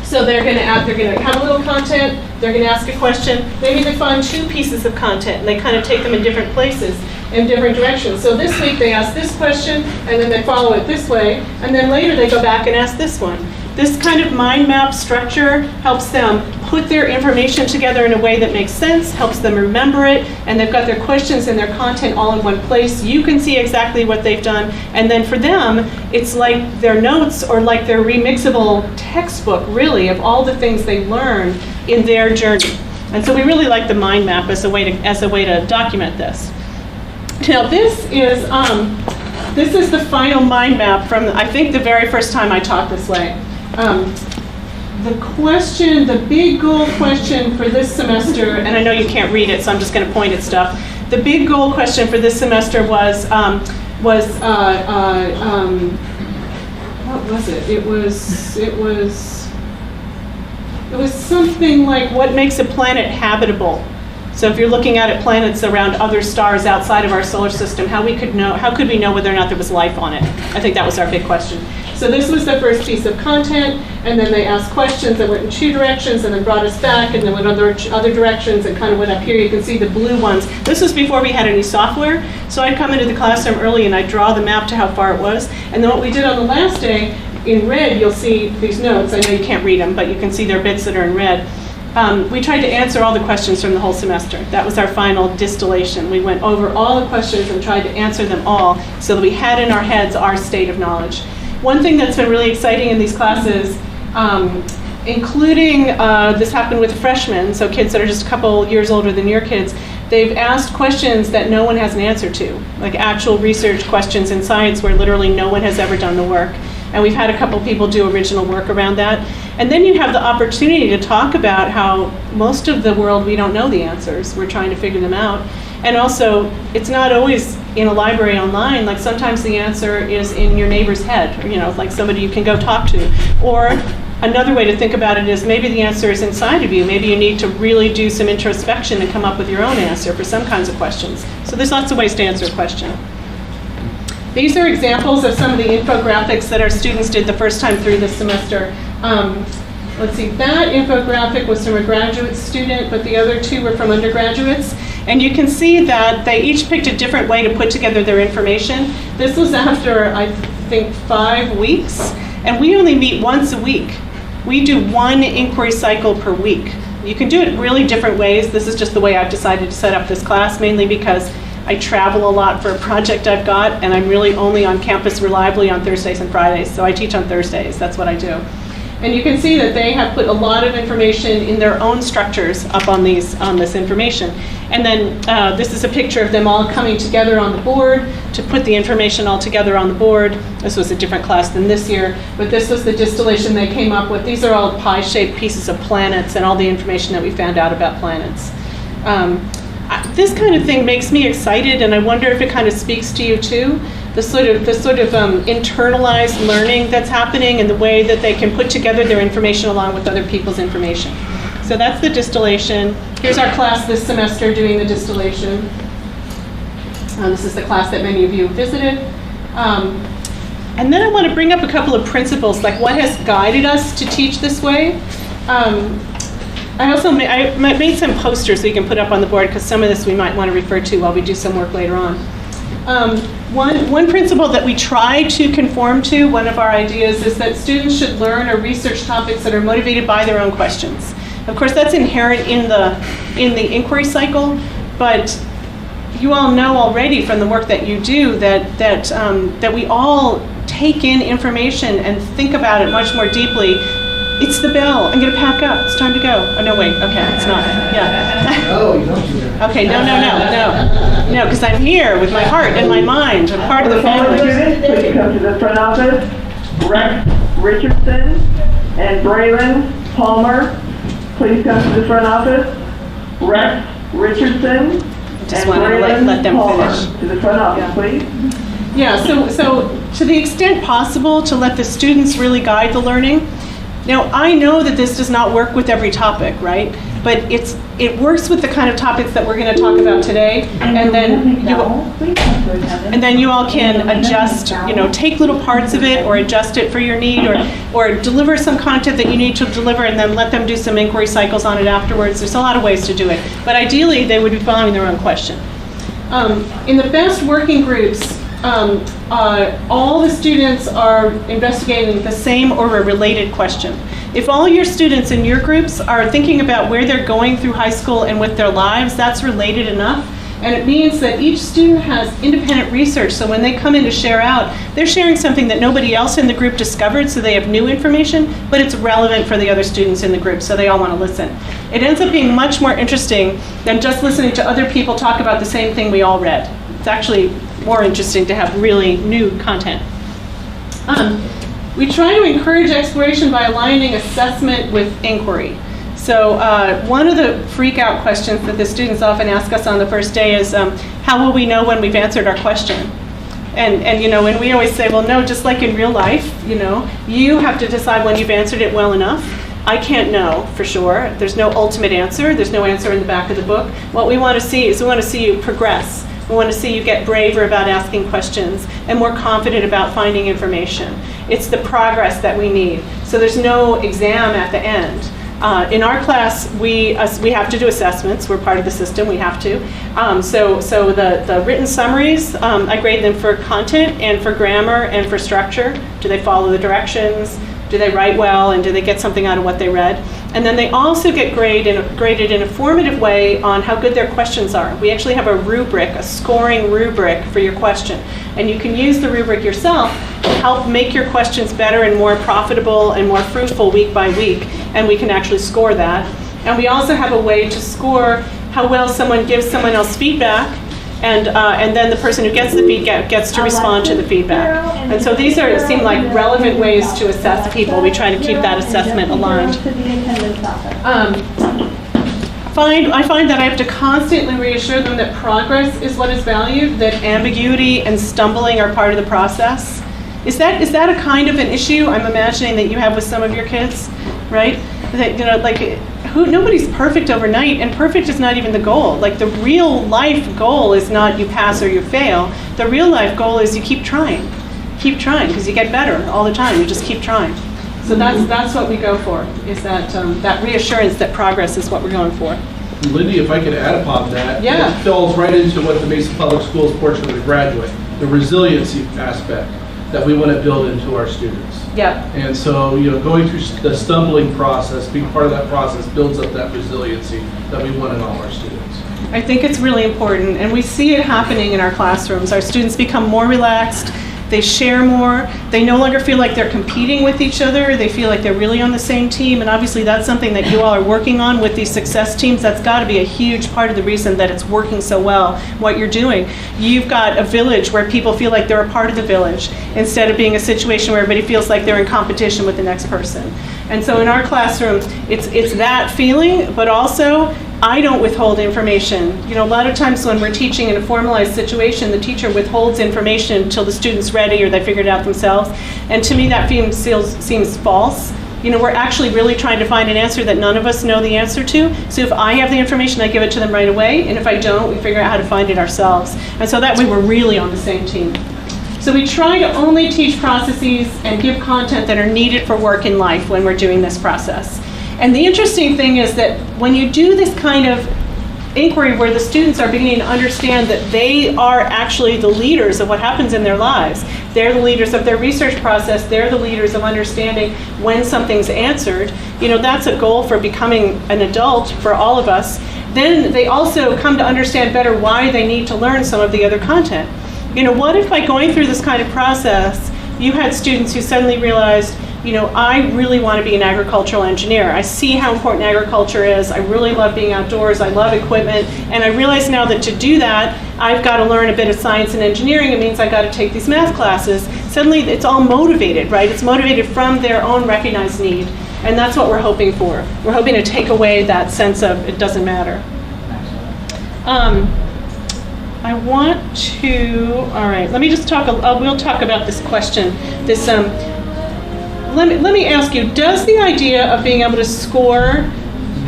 So they're going to have a little content. They're going to ask a question. Maybe they find two pieces of content, and they kind of take them in different places, in different directions. So this week they ask this question, and then they follow it this way, and then later they go back and ask this one. This kind of mind map structure helps them put their information together in a way that makes sense, helps them remember it, and they've got their questions and their content all in one place. You can see exactly what they've done, and then for them, it's like their notes or like their remixable textbook, really, of all the things they learned in their journey. And so we really like the mind map as a way to document this. Now this is the final mind map from, I think, the very first time I taught this way. The big goal question for this semester, and I know you can't read it, so I'm just going to point at stuff. The big goal question for this semester was what was it? It was something like, what makes a planet habitable? So if you're looking at planets around other stars outside of our solar system, how could we know whether or not there was life on it? I think that was our big question. So this was the first piece of content, and then they asked questions that went in two directions and then brought us back and then went other directions and kind of went up here. You can see the blue ones. This was before we had any software. So I'd come into the classroom early and I'd draw the map to how far it was. And then what we did on the last day, in red, you'll see these notes. I know you can't read them, but you can see there are bits that are in red. We tried to answer all the questions from the whole semester. That was our final distillation. We went over all the questions and tried to answer them all so that we had in our heads our state of knowledge. One thing that's been really exciting in these classes, including this happened with freshmen, so kids that are just a couple years older than your kids, they've asked questions that no one has an answer to, like actual research questions in science where literally no one has ever done the work. And we've had a couple people do original work around that. And then you have the opportunity to talk about how most of the world, we don't know the answers. We're trying to figure them out. And also, it's not always in a library online. Like sometimes the answer is in your neighbor's head, or, like somebody you can go talk to. Or another way to think about it is maybe the answer is inside of you. Maybe you need to really do some introspection and come up with your own answer for some kinds of questions. So there's lots of ways to answer a question. These are examples of some of the infographics that our students did the first time through this semester. Let's see, that infographic was from a graduate student, but the other two were from undergraduates. And you can see that they each picked a different way to put together their information. This was after, I think, 5 weeks, and we only meet once a week. We do one inquiry cycle per week. You can do it really different ways. This is just the way I've decided to set up this class, mainly because I travel a lot for a project I've got, and I'm really only on campus reliably on Thursdays and Fridays, so I teach on Thursdays. That's what I do. And you can see that they have put a lot of information in their own structures up on this information. And then this is a picture of them all coming together on the board to put the information all together on the board. This was a different class than this year, but this was the distillation they came up with. These are all pie-shaped pieces of planets and all the information that we found out about planets. this kind of thing makes me excited, and I wonder if it kind of speaks to you too. The sort of internalized learning that's happening and the way that they can put together their information along with other people's information. So that's the distillation. Here's our class this semester doing the distillation. This is the class that many of you visited. And then I want to bring up a couple of principles, like what has guided us to teach this way. I also I made some posters so you can put up on the board, because some of this we might want to refer to while we do some work later on. One principle that we try to conform to, one of our ideas, is that students should learn or research topics that are motivated by their own questions. Of course, that's inherent in the inquiry cycle, but you all know already from the work that you do that we all take in information and think about it much more deeply. It's the bell. I'm going to pack up. It's time to go. Oh, no, wait. Okay, it's not. Yeah. Oh, you don't do that. Okay, no, because I'm here with my heart and my mind. I'm part of the family. Students, please come to the front office. Rex Richardson and Braylon Palmer, please come to the front office. Rex Richardson Just and want to let Braylon them Palmer finish. to the front office, please. Yeah, so to the extent possible, to let the students really guide the learning. Now, I know that this does not work with every topic, right? But it works with the kind of topics that we're going to talk about today, and then you all can adjust, take little parts of it or adjust it for your need, or deliver some content that you need to deliver, and then let them do some inquiry cycles on it afterwards. There's a lot of ways to do it, but ideally they would be following their own question. In the best working groups, all the students are investigating the same or a related question. If all your students in your groups are thinking about where they're going through high school and with their lives, that's related enough. And it means that each student has independent research, so when they come in to share out, they're sharing something that nobody else in the group discovered, so they have new information, but it's relevant for the other students in the group, so they all want to listen. It ends up being much more interesting than just listening to other people talk about the same thing we all read. It's actually more interesting to have really new content. We try to encourage exploration by aligning assessment with inquiry. So one of the freak-out questions that the students often ask us on the first day is, how will we know when we've answered our question? And we always say, well, no, just like in real life, you have to decide when you've answered it well enough. I can't know for sure. There's no ultimate answer. There's no answer in the back of the book. What we want to see is we want to see you progress. We want to see you get braver about asking questions and more confident about finding information. It's the progress that we need. So there's no exam at the end. In our class, we have to do assessments. We're part of the system. We have to. So the written summaries, I grade them for content and for grammar and for structure. Do they follow the directions? Do they write well? And do they get something out of what they read? And then they also get graded in a formative way on how good their questions are. We actually have a rubric, a scoring rubric for your question. And you can use the rubric yourself to help make your questions better and more profitable and more fruitful week by week. And we can actually score that. And we also have a way to score how well someone gives someone else feedback. And then the person who gets the feedback gets to respond to the feedback. And so these seem like relevant ways to assess people. We try to keep that assessment aligned. I find that I have to constantly reassure them that progress is what is valued, that ambiguity and stumbling are part of the process. Is that a kind of an issue I'm imagining that you have with some of your kids, right? That, nobody's perfect overnight, and perfect is not even the goal. Like, the real life goal is not you pass or you fail. The real life goal is you keep trying, because you get better all the time. You just keep trying. So that's what we go for, is that reassurance that progress is what we're going for. Lindy, if I could add upon that, Yeah. It falls right into what the Mesa Public Schools portion of the graduate, the resiliency aspect that we want to build into our students. Yeah. And so, going through the stumbling process, being part of that process builds up that resiliency that we want in all our students. I think it's really important, and we see it happening in our classrooms. Our students become more relaxed, they share more, they no longer feel like they're competing with each other, they feel like they're really on the same team, and obviously that's something that you all are working on with these success teams. That's got to be a huge part of the reason that it's working so well, what you're doing. You've got a village where people feel like they're a part of the village, instead of being a situation where everybody feels like they're in competition with the next person. And so in our classroom, it's that feeling, but also I don't withhold information. You know, a lot of times when we're teaching in a formalized situation, the teacher withholds information until the student's ready or they figure it out themselves. And to me, that seems false. You know, we're actually really trying to find an answer that none of us know the answer to. So if I have the information, I give it to them right away. And if I don't, we figure out how to find it ourselves. And so that way we're really on the same team. So we try to only teach processes and give content that are needed for work in life when we're doing this process. And the interesting thing is that when you do this kind of inquiry where the students are beginning to understand that they are actually the leaders of what happens in their lives, they're the leaders of their research process, they're the leaders of understanding when something's answered, you know, that's a goal for becoming an adult for all of us. Then they also come to understand better why they need to learn some of the other content. You know, what if by going through this kind of process, you had students who suddenly realized, you know, I really want to be an agricultural engineer. I see how important agriculture is. I really love being outdoors. I love equipment. And I realize now that to do that, I've got to learn a bit of science and engineering. It means I've got to take these math classes. Suddenly, it's all motivated, right? It's motivated from their own recognized need. And that's what we're hoping for. We're hoping to take away that sense of it doesn't matter. I want to, all right, let me just talk, we'll talk about this question, this, let me ask you, does the idea of being able to score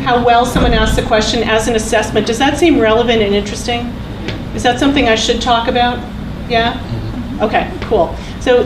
how well someone asks a question as an assessment, does that seem relevant and interesting? Is that something I should talk about? Yeah? Okay, cool. So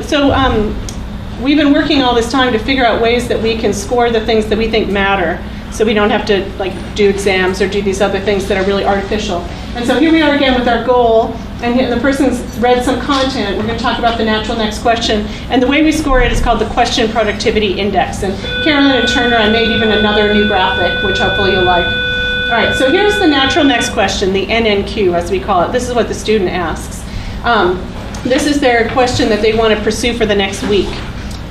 we've been working all this time to figure out ways that we can score the things that we think matter, so we don't have to like do exams or do these other things that are really artificial. And so here we are again with our goal, and the person's read some content. We're going to talk about the natural next question. And the way we score it is called the Question Productivity Index. And Carolyn and Turner, I made even another new graphic, which hopefully you'll like. All right, so here's the natural next question, the NNQ as we call it. This is what the student asks. This is their question that they want to pursue for the next week.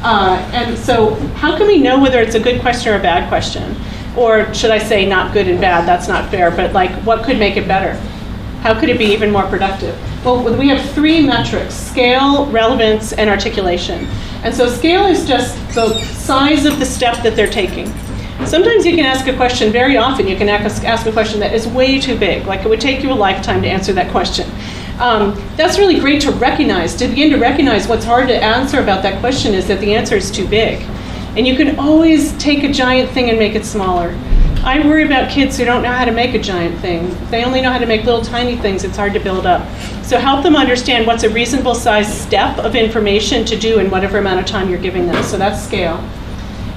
And so how can we know whether it's a good question or a bad question? Or should I say not good and bad? That's not fair, but like what could make it better? How could it be even more productive? Well, we have 3 metrics: scale, relevance, and articulation. And so scale is just the size of the step that they're taking. Sometimes you can ask a question, very often you can ask a question that is way too big, like it would take you a lifetime to answer that question. That's really great to recognize, to begin to recognize what's hard to answer about that question is that the answer is too big. And you can always take a giant thing and make it smaller. I worry about kids who don't know how to make a giant thing. If they only know how to make little tiny things, it's hard to build up. So help them understand what's a reasonable sized step of information to do in whatever amount of time you're giving them. So that's scale.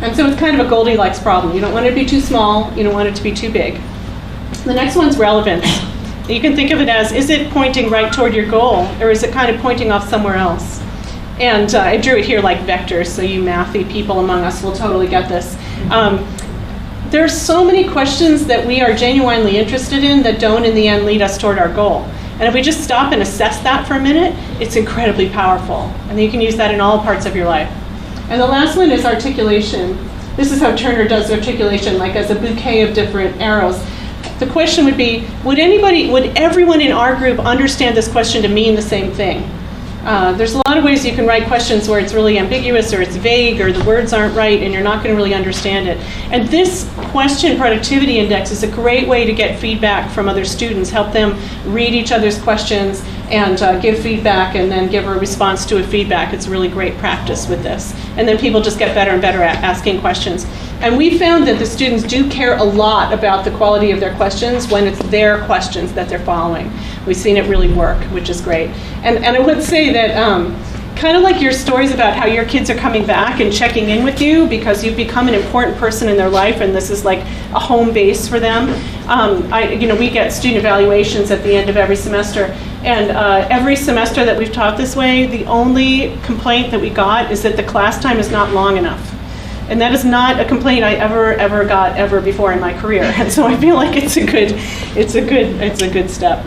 And so it's kind of a Goldilocks problem. You don't want it to be too small, you don't want it to be too big. The next one's relevance. You can think of it as, is it pointing right toward your goal, or is it kind of pointing off somewhere else? And I drew it here like vectors, so you mathy people among us will totally get this. There's so many questions that we are genuinely interested in that don't in the end lead us toward our goal. And if we just stop and assess that for a minute, it's incredibly powerful. And you can use that in all parts of your life. And the last one is articulation. This is how Turner does articulation, like as a bouquet of different arrows. The question would be, would everyone in our group understand this question to mean the same thing? There's a lot of ways you can write questions where it's really ambiguous or it's vague or the words aren't right and you're not going to really understand it. And this Question Productivity Index is a great way to get feedback from other students, help them read each other's questions and give feedback and then give a response to a feedback. It's really great practice with this. And then people just get better and better at asking questions. And we found that the students do care a lot about the quality of their questions when it's their questions that they're following. We've seen it really work, which is great. And I would say that kind of like your stories about how your kids are coming back and checking in with you because you've become an important person in their life and this is like a home base for them. We get student evaluations at the end of every semester. And every semester that we've taught this way, the only complaint that we got is that the class time is not long enough. And that is not a complaint I ever got before in my career. And so I feel like it's a good step.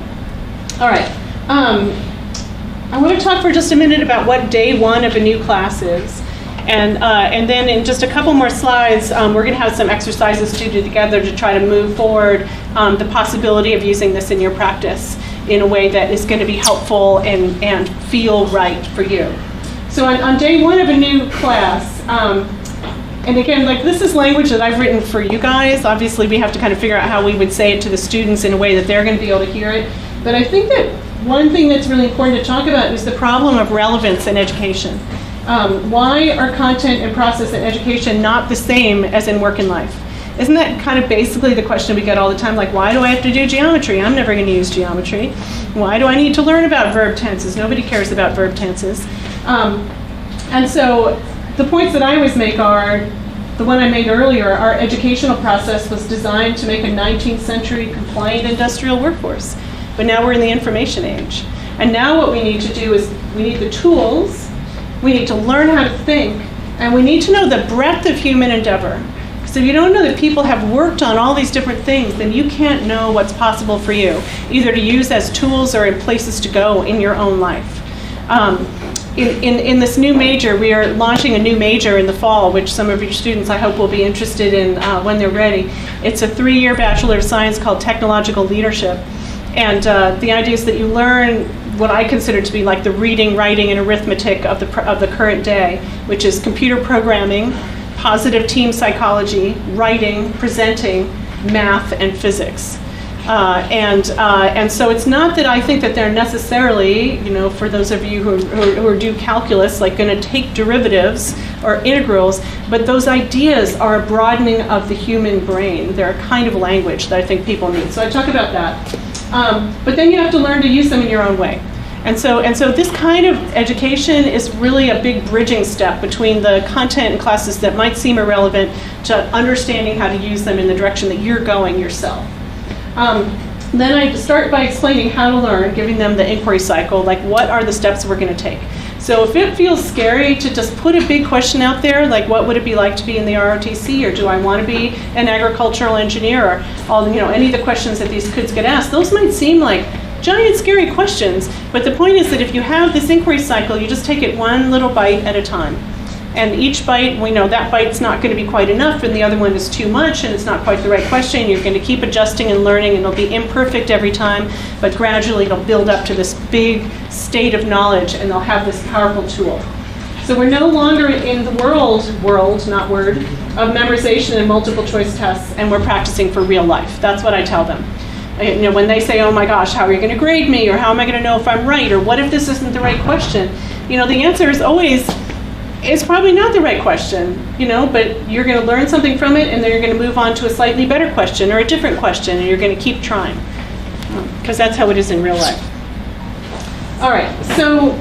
All right. I want to talk for just a minute about what day 1 of a new class is. And then in just a couple more slides, we're going to have some exercises to do together to try to move forward the possibility of using this in your practice in a way that is going to be helpful and feel right for you. So on day 1 of a new class, And again, like this is language that I've written for you guys. Obviously, we have to kind of figure out how we would say it to the students in a way that they're going to be able to hear it. But I think that one thing that's really important to talk about is the problem of relevance in education. Why are content and process in education not the same as in work and life? Isn't that kind of basically the question we get all the time? Like, why do I have to do geometry? I'm never going to use geometry. Why do I need to learn about verb tenses? Nobody cares about verb tenses. And so the points that I always make are, the one I made earlier, our educational process was designed to make a 19th century compliant industrial workforce. But now we're in the information age. And now what we need to do is we need the tools, we need to learn how to think, and we need to know the breadth of human endeavor. So if you don't know that people have worked on all these different things, then you can't know what's possible for you, either to use as tools or in places to go in your own life. In this new major, we are launching a new major in the fall, which some of your students I hope will be interested in when they're ready. It's a 3-year Bachelor of Science called Technological Leadership. And the idea is that you learn what I consider to be like the reading, writing, and arithmetic of the current day, which is computer programming, positive team psychology, writing, presenting, math, and physics. And so it's not that I think that they're necessarily, for those of you who do calculus, like going to take derivatives or integrals, but those ideas are a broadening of the human brain. They're a kind of language that I think people need. So I talk about that. But then you have to learn to use them in your own way. And so this kind of education is really a big bridging step between the content in classes that might seem irrelevant to understanding how to use them in the direction that you're going yourself. Then I start by explaining how to learn, giving them the inquiry cycle, like what are the steps we're going to take. So if it feels scary to just put a big question out there, like what would it be like to be in the ROTC, or do I want to be an agricultural engineer, or any of the questions that these kids get asked, those might seem like giant scary questions, but the point is that if you have this inquiry cycle, you just take it one little bite at a time. And each bite, we know that bite's not going to be quite enough, and the other one is too much, and it's not quite the right question. You're going to keep adjusting and learning, and it'll be imperfect every time, but gradually it'll build up to this big state of knowledge, and they'll have this powerful tool. So we're no longer in the world, not word, of memorization and multiple choice tests, and we're practicing for real life. That's what I tell them. When they say, oh my gosh, how are you going to grade me, or how am I going to know if I'm right, or what if this isn't the right question? The answer is always, it's probably not the right question, but you're going to learn something from it, and then you're going to move on to a slightly better question or a different question, and you're going to keep trying, because that's how it is in real life. All right, so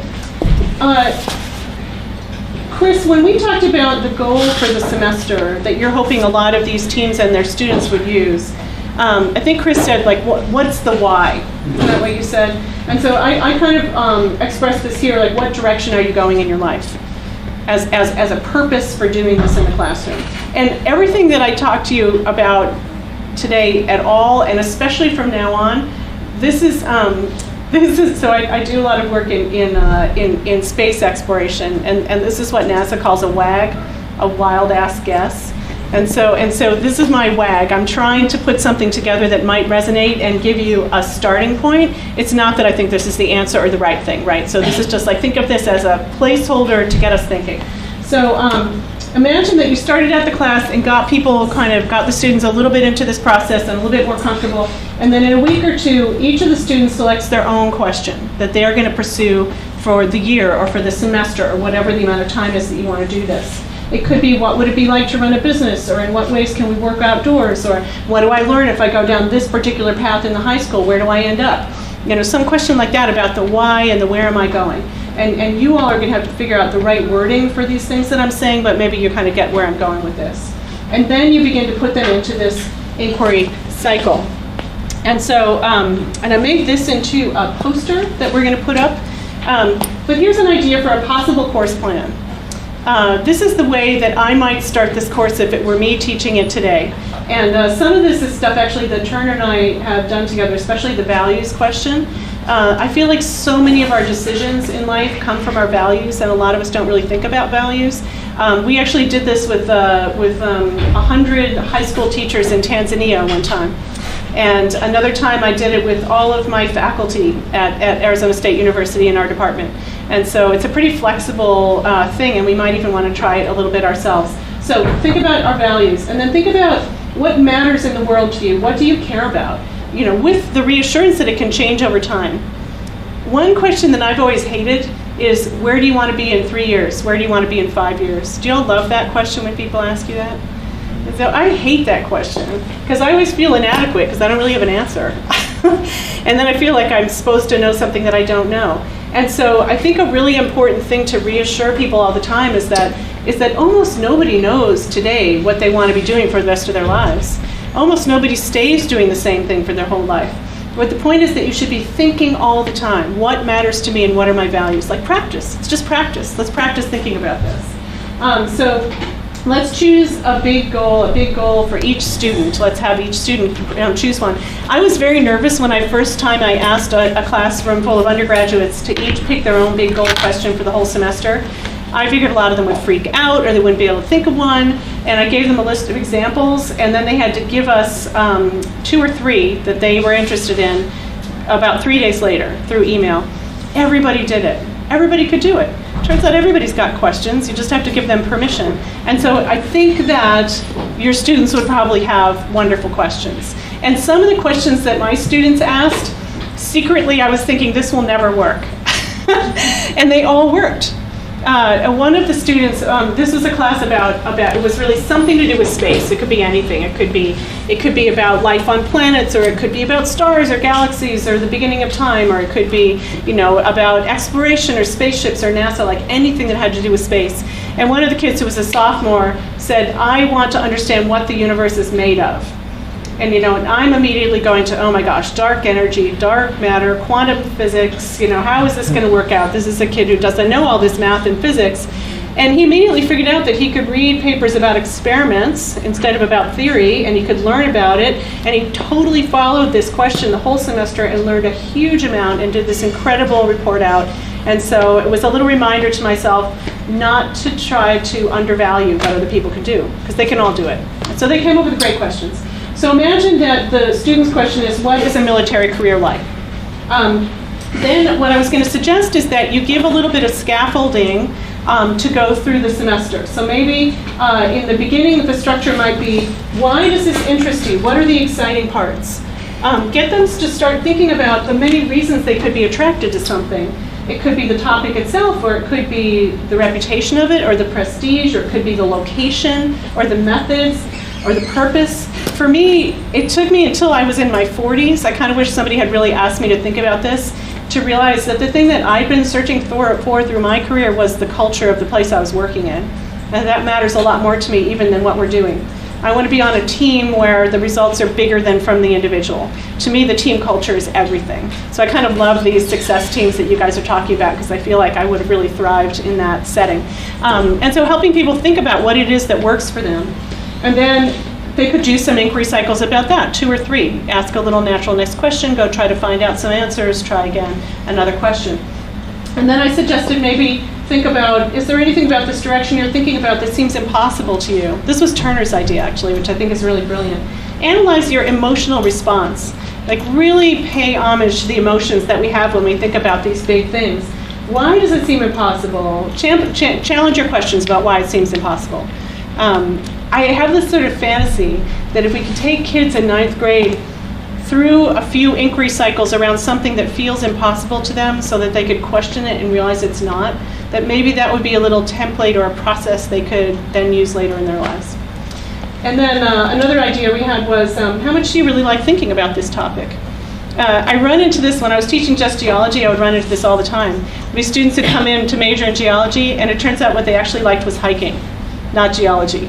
Chris, when we talked about the goal for the semester that you're hoping a lot of these teams and their students would use, I think Chris said, like, what's the why? Isn't that what you said? And so I kind of expressed this here, like, what direction are you going in your life as a purpose for doing this in the classroom? And everything that I talked to you about today at all, and especially from now on, this is so I do a lot of work in space exploration, and this is what NASA calls a WAG, a wild ass guess. And so this is my WAG. I'm trying to put something together that might resonate and give you a starting point. It's not that I think this is the answer or the right thing, right? So this is just like, think of this as a placeholder to get us thinking. So imagine that you started at the class and got the students a little bit into this process and a little bit more comfortable. And then in a week or two, each of the students selects their own question that they are going to pursue for the year or for the semester or whatever the amount of time is that you want to do this. It could be, what would it be like to run a business, or in what ways can we work outdoors, or what do I learn if I go down this particular path in the high school, where do I end up? Some question like that about the why and the where am I going. And you all are going to have to figure out the right wording for these things that I'm saying, but maybe you kind of get where I'm going with this. And then you begin to put them into this inquiry cycle. And so, and I made this into a poster that we're going to put up. But here's an idea for a possible course plan. This is the way that I might start this course if it were me teaching it today. And some of this is stuff actually that Turner and I have done together, especially the values question. I feel like so many of our decisions in life come from our values, and a lot of us don't really think about values. We actually did this with 100 high school teachers in Tanzania one time. And another time I did it with all of my faculty at Arizona State University in our department. And so it's a pretty flexible thing, and we might even want to try it a little bit ourselves. So think about our values, and then think about what matters in the world to you. What do you care about? You know, with the reassurance that it can change over time. One question that I've always hated is, where do you want to be in 3 years? Where do you want to be in 5 years? Do you all love that question when people ask you that? And so I hate that question, because I always feel inadequate, because I don't really have an answer. And then I feel like I'm supposed to know something that I don't know. And so I think a really important thing to reassure people all the time is that almost nobody knows today what they want to be doing for the rest of their lives. Almost nobody stays doing the same thing for their whole life. But the point is that you should be thinking all the time, what matters to me and what are my values? Like practice, it's just practice. Let's practice thinking about this. So let's choose a big goal for each student. Let's have each student choose one. I was very nervous when I asked a classroom full of undergraduates to each pick their own big goal question for the whole semester. I figured a lot of them would freak out or they wouldn't be able to think of one, and I gave them a list of examples, and then they had to give us 2 or 3 that they were interested in about 3 days later through email. Everybody did it. Everybody could do it. Turns out everybody's got questions. You just have to give them permission. And so I think that your students would probably have wonderful questions. And some of the questions that my students asked, secretly I was thinking this will never work. And they all worked. One of the students, this was a class about, it was really something to do with space. It could be anything. It could be about life on planets, or it could be about stars or galaxies or the beginning of time, or it could be, about exploration or spaceships or NASA, like anything that had to do with space. And one of the kids who was a sophomore said, I want to understand what the universe is made of. And and I'm immediately going to, oh my gosh, dark energy, dark matter, quantum physics, how is this going to work out? This is a kid who doesn't know all this math and physics. And he immediately figured out that he could read papers about experiments instead of about theory, and he could learn about it. And he totally followed this question the whole semester and learned a huge amount and did this incredible report out. And so it was a little reminder to myself not to try to undervalue what other people can do, because they can all do it. And so they came up with great questions. So imagine that the student's question is, what is a military career like? Then what I was going to suggest is that you give a little bit of scaffolding to go through the semester. So maybe in the beginning the structure might be, why does this interest you? What are the exciting parts? Get them to start thinking about the many reasons they could be attracted to something. It could be the topic itself, or it could be the reputation of it, or the prestige, or it could be the location, or the methods, or the purpose. For me, it took me until I was in my 40s, I kind of wish somebody had really asked me to think about this, to realize that the thing that I'd been searching for through my career was the culture of the place I was working in. And that matters a lot more to me even than what we're doing. I want to be on a team where the results are bigger than from the individual. To me, the team culture is everything. So I kind of love these success teams that you guys are talking about, because I feel like I would have really thrived in that setting. And so helping people think about what it is that works for them. And then they could do some inquiry cycles about that, 2 or 3. Ask a little naturalness question, go try to find out some answers, try again, another question. And then I suggested maybe think about, is there anything about this direction you're thinking about that seems impossible to you? This was Turner's idea, actually, which I think is really brilliant. Analyze your emotional response. Like, really pay homage to the emotions that we have when we think about these big things. Why does it seem impossible? Challenge your questions about why it seems impossible. I have this sort of fantasy that if we could take kids in 9th grade through a few inquiry cycles around something that feels impossible to them so that they could question it and realize it's not, that maybe that would be a little template or a process they could then use later in their lives. And then another idea we had was, how much do you really like thinking about this topic? I run into this when I was teaching just geology. I would run into this all the time. These students would come in to major in geology, and it turns out what they actually liked was hiking, not geology.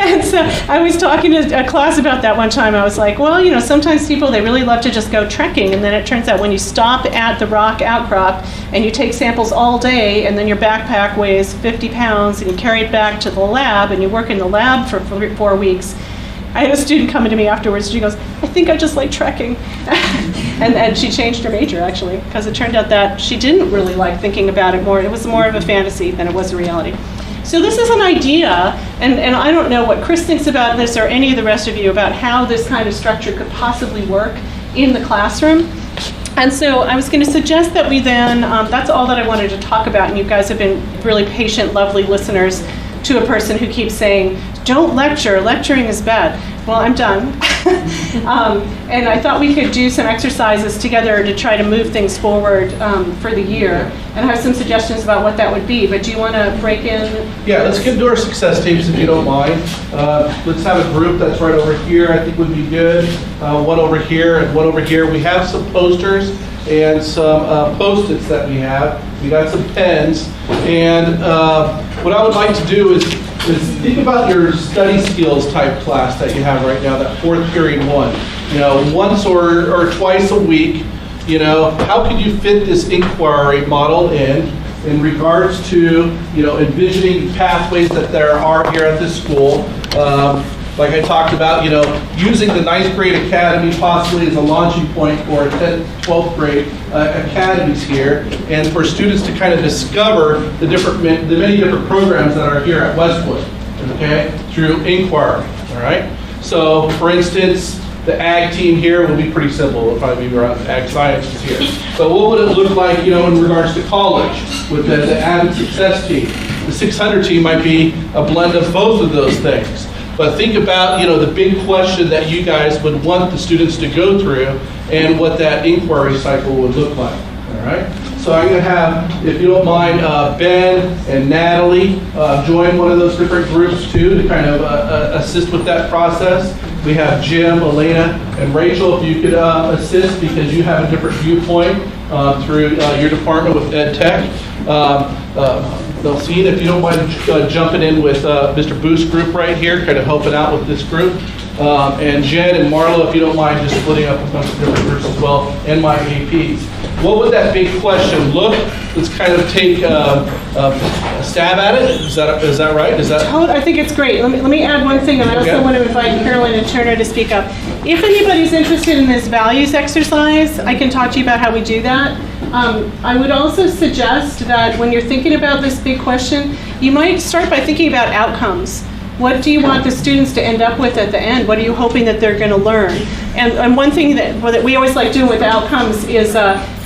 And so I was talking to a class about that one time. I was like, well, sometimes people, they really love to just go trekking, and then it turns out when you stop at the rock outcrop and you take samples all day, and then your backpack weighs 50 pounds, and you carry it back to the lab, and you work in the lab for 4 weeks. I had a student coming to me afterwards. She goes, I think I just like trekking. And she changed her major, actually, because it turned out that she didn't really like thinking about it more. It was more of a fantasy than it was a reality. So this is an idea, and I don't know what Chris thinks about this or any of the rest of you about how this kind of structure could possibly work in the classroom. And so I was going to suggest that we then, that's all that I wanted to talk about, and you guys have been really patient, lovely listeners. to a person who keeps saying, don't lecture, lecturing is bad. Well, I'm done. And I thought we could do some exercises together to try to move things forward for the year. And I have some suggestions about what that would be, but do you want to break in? Yeah, let's get into our success teams if you don't mind. Let's have a group that's right over here, I think would be good. One over here and one over here. We have some posters and some Post-its that we have. We got some pens. And what I would like to do is think about your study skills type class that you have right now, that fourth period one. You know, once or twice a week, you know, how can you fit this inquiry model in regards to, you know, envisioning pathways that there are here at this school. Like I talked about, you know, using the 9th grade academy possibly as a launching point for 10th, 12th grade academies here, and for students to kind of discover the many different programs that are here at Westwood, okay, through inquiry, all right? So, for instance, the ag team here will be pretty simple. It'll probably be around ag sciences here. But what would it look like, you know, in regards to college with the added success team? The 600 team might be a blend of both of those things. But think about, you know, the big question that you guys would want the students to go through and what that inquiry cycle would look like, all right? So I'm going to have, if you don't mind, Ben and Natalie join one of those different groups too to kind of assist with that process. We have Jim, Elena, and Rachel, if you could assist because you have a different viewpoint through your department with Ed Tech. Belcine, if you don't mind jumping in with Mr. Booth's group right here, kind of helping out with this group. And Jen and Marlo, if you don't mind just splitting up a bunch of different groups as well, and my APs. What would that big question look? Let's kind of take a stab at it. Is that right? I think it's great. Let me add one thing, and I also want to invite Carolyn and Turner to speak up. If anybody's interested in this values exercise, I can talk to you about how we do that. I would also suggest that when you're thinking about this big question, you might start by thinking about outcomes. What do you want the students to end up with at the end? What are you hoping that they're going to learn? And one thing that we always like doing with outcomes is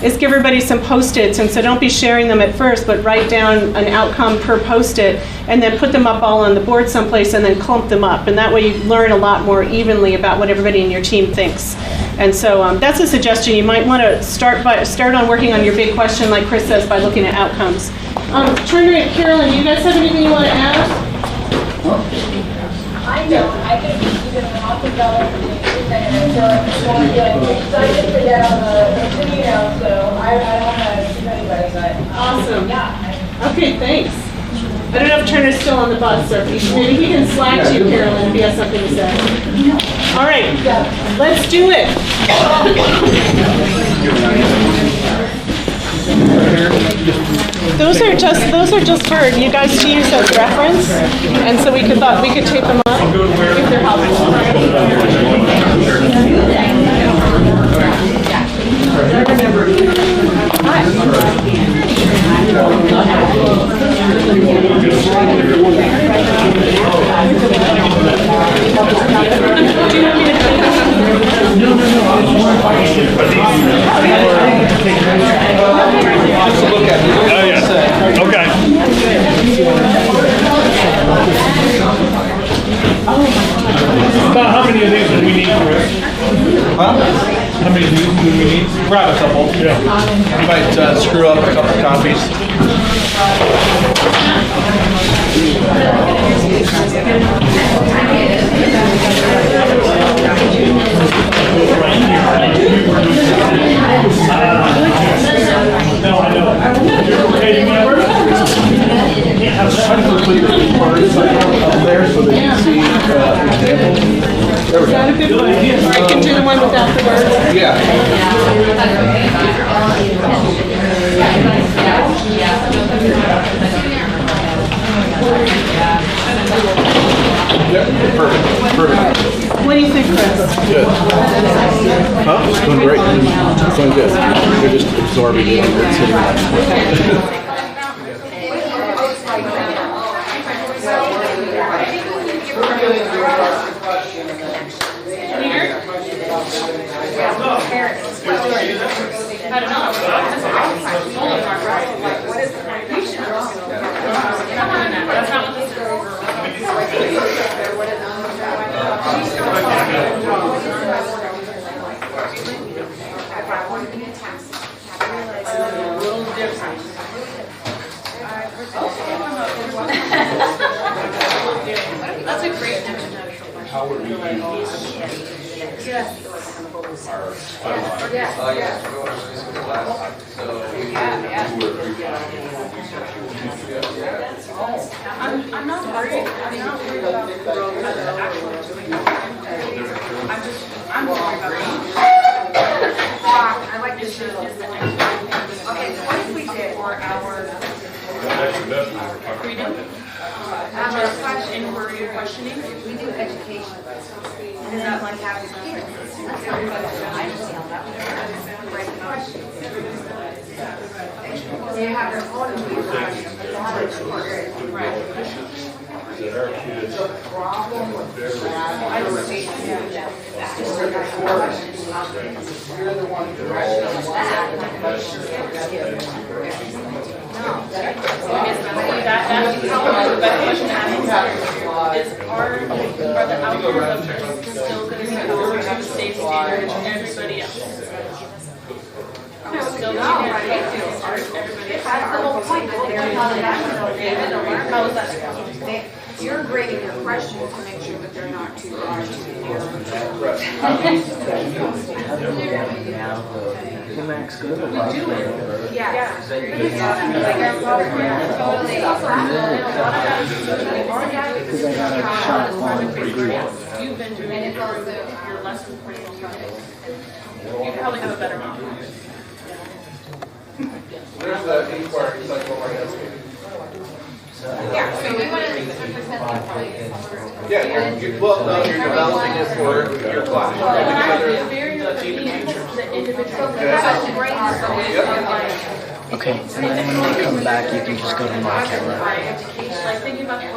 give everybody some Post-its. And so don't be sharing them at first, but write down an outcome per Post-it and then put them up all on the board someplace and then clump them up. And that way you learn a lot more evenly about what everybody in your team thinks. And so that's a suggestion. You might want to start on working on your big question, like Chris says, by looking at outcomes. Turner and Carolyn, do you guys have anything you want to add? I don't. I think you've been an awesome job of presenting. I'm excited to get on the video, so I don't want to keep anybody, but Awesome. Yeah. Okay, thanks. I don't know if Turner's still on the bus, or maybe he can slack to you, Carolyn, if he has something to say. All right, let's do it. Those are just for you guys to use as reference, and so we could tape them up if they're helpful. Just a look at it. Oh, yeah. Okay. About how many of these do we need, Chris? Huh? How many of these do we need? Grab a couple. Yeah. You might screw up a couple copies. No, I know. You're rotating that? I'm going to put the inquiry cycle up there so they can see examples. There we Is that a go. good one? I can do the one without the words. Yeah. Yep, perfect. What do you think, Chris? Good. Huh? It's going great. It's going good. They're just absorbing it and it's sitting. That's not what this is. how would we use our I'm not worried about the growth of the actual. I'm worried about I like this. Okay, so what if we did for our freedom? Inquiry or questioning? We do education. And then like having kids. That's not everybody. I understand how that would write the questions. They have their own knowledge work. Right. that our kids The problem with that, you're the one directing That's probably the best question to ask. Is are the outcomes of this still going to be over to the same standard as everybody else? Still going to be everybody else? That's the whole point. How is that? You're grading your questions to make sure that they're not too hard. The max good or Yeah. Because I got a shot on the group. You've been doing it for your lessons pretty long. You probably have a better model. There's the inquiry cycle right now. Yeah, so we want to Yeah, you're developing it for your class. The team of teachers. Okay, and then when you come back, you can just go to my camera. Like thinking about the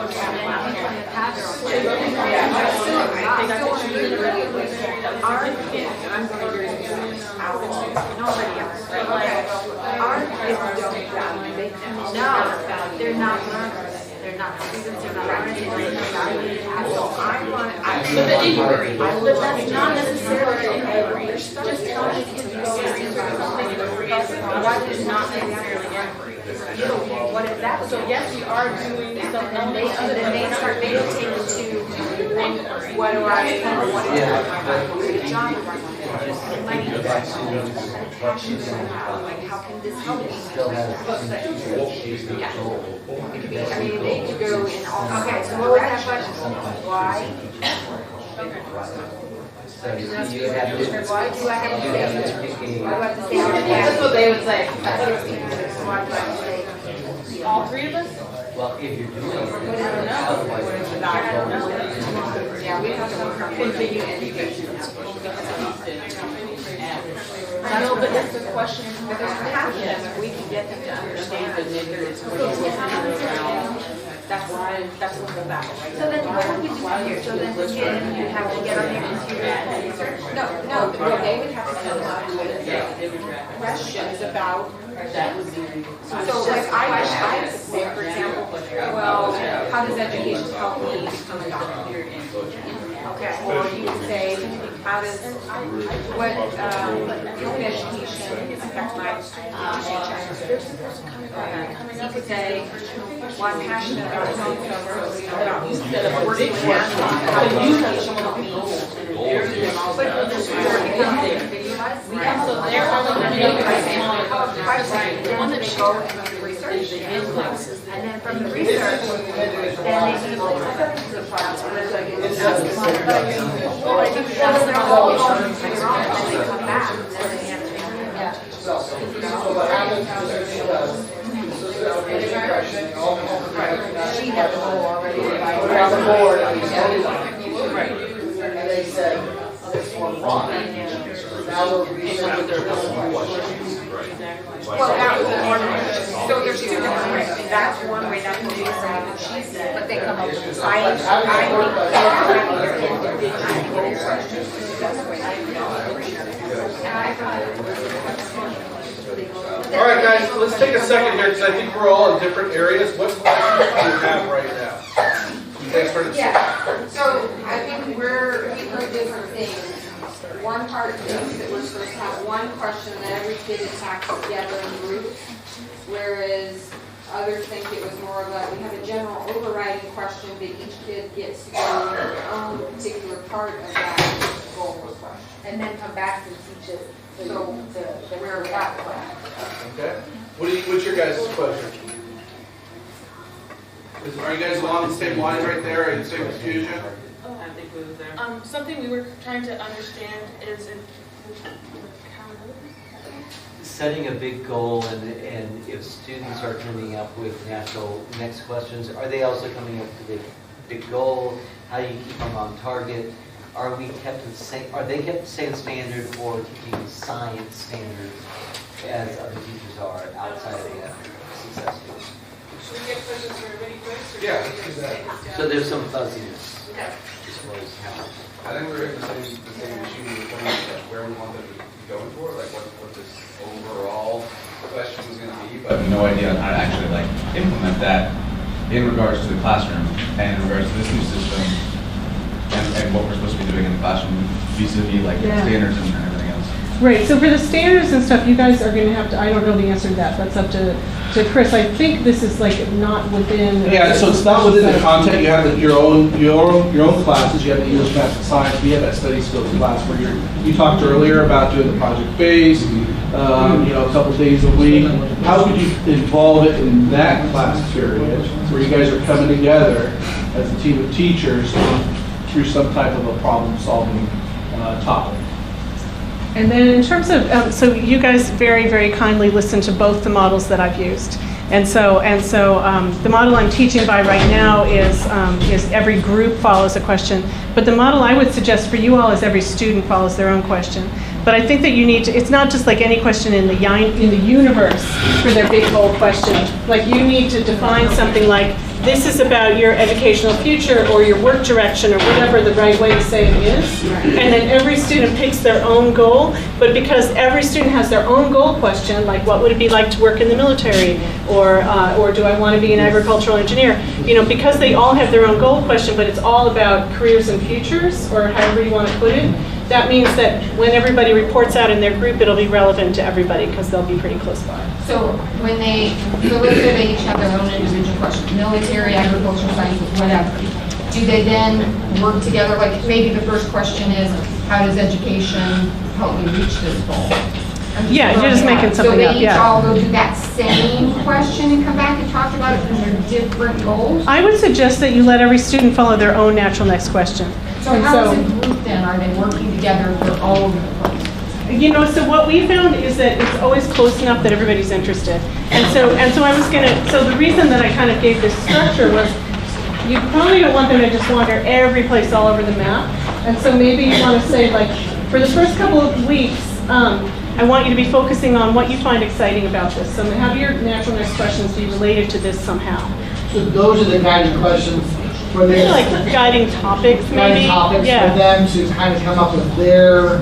they're not learners. They're not students. They're not learners. So I want to. But that's not necessarily an inquiry. Just telling kids to go what is not necessarily inquiry. What is that? So yes, we are doing something. And they start meditating to what do I what is the job of our money? Like how can this help me? Yeah. I mean, they could go in all. Okay, so what was that question? Why? Why do I have to say? Why do I have to say? That's what they would say. Why do I have to say? All three of us? Well, if you're doing it, Yeah, we have to continue education. I know, but that's the question. But there's passion, we can get them to understand that there is. That's why, that's what we're back. So then what would we do here? So then again, you have to get on your computer and research? No, they would have to come up with questions about that. So like I could say, for example, well, how does education help me become a doctor? Okay, or you could say, how does, what, education affect my future? You could say, well, I'm passionate about instead of working with math, how does education help me? But there's more because so they're all going to be the one that they go and do research, and then from the research, then they do the class. Well, I think that's their whole figure out, and then they come back, and then they answer. Yeah. So what happens is she had the goal already. Around the board, and they said, this one wrong. Now we're researching their Well, that was one way. So there's two different ways. That's one way, that's what she said. But they come up with science. I All right, guys, let's take a second here because I think we're all in different areas. What questions do you have right now? Thanks for the Yeah, so I think we heard different things. One part is that we're supposed to have one question that every kid attacks together in groups, whereas others think it was more of a, we have a general overriding question, but each kid gets to go in their own particular part of that goal or question. And then come back and teach it. So the where we're at class. Okay. What's your guys' question? Are you guys along the same line right there? Are you the same confusion? I think we was there. Something we were trying to understand is in Setting a big goal, and if students are coming up with natural next questions, are they also coming up with a big goal? How do you keep them on target? Are we kept the same? Are they kept the same standard, or teaching science standards as other teachers are outside of the success group? Should we get questions for everybody first? Yeah, let's do that. So there's some fuzziness. Okay. As far as how. I think we're in the same machine we were pointing at where we want them to be going for, like what this overall question was going to be, but I have no idea on how to actually like implement that in regards to the classroom and in regards to this new system and what we're supposed to be doing in the classroom vis-a-vis like standards and everything else. Right, so for the standards and stuff, you guys are going to have to, I don't know the answer to that, that's up to Chris. I think this is like not within. Yeah, so it's not within the content. You have your own classes. You have the English, Math, and Science. We have that study skills class where you talked earlier about doing the project based, a couple days a week. How would you involve it in that class period where you guys are coming together as a team of teachers through some type of a problem solving topic? And then in terms of, so you guys very, very kindly listened to both the models that I've used. And so the model I'm teaching by right now is every group follows a question. But the model I would suggest for you all is every student follows their own question. But I think that you need to, it's not just like any question in the universe for their big goal question. Like you need to define something like, this is about your educational future or your work direction or whatever the right way to say it is. And then every student picks their own goal, but because every student has their own goal question, like what would it be like to work in the military, or do I want to be an agricultural engineer? Because they all have their own goal question, but it's all about careers and futures, or however you want to put it. That means that when everybody reports out in their group, it'll be relevant to everybody because they'll be pretty close by. So let's say they each have their own individual question, military, agricultural sciences, whatever. Do they then work together? Like maybe the first question is, how does education help me reach this goal? Yeah, you're just making something up, So they each all go do that same question and come back and talk about it from their different goals? I would suggest that you let every student follow their own natural next question. So how is it grouped then? Are they working together for all over the place? So what we found is that it's always close enough that everybody's interested. And so the reason that I kind of gave this structure was you probably don't want them to just wander every place all over the map. And so maybe you want to say, like, for the first couple of weeks, I want you to be focusing on what you find exciting about this. So have your natural next questions be related to this somehow. So those are the guiding questions for this. Like guiding topics, maybe. Guiding topics for them to kind of come up with their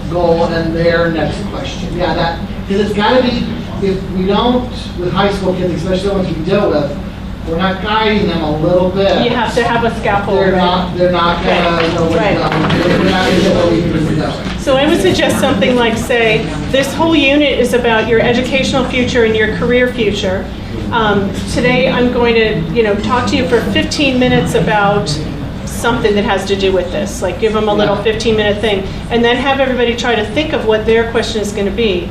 goal and their next question. Yeah, because it's got to be, if we don't, with high school kids, especially the ones we deal with, we're not guiding them a little bit. You have to have a scaffold. They're not going to know what's going on. They're not going to know what we can do. So I would suggest something like, say, this whole unit is about your educational future and your career future. Today I'm going to, talk to you for 15 minutes about something that has to do with this. Like give them a little 15-minute thing, and then have everybody try to think of what their question is going to be.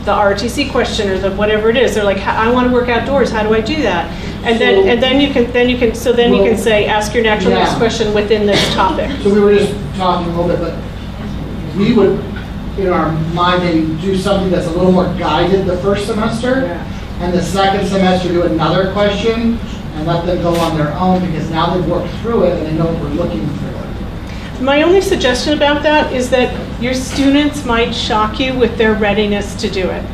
The ROTC question or the whatever it is. They're like, I want to work outdoors. How do I do that? And then you can say, ask your natural next question within this topic. So we were just talking a little bit, but we would, in our mind, maybe do something that's a little more guided the first semester, and the second semester do another question and let them go on their own because now they've worked through it and they know what we're looking for. My only suggestion about that is that your students might shock you with their readiness to do it.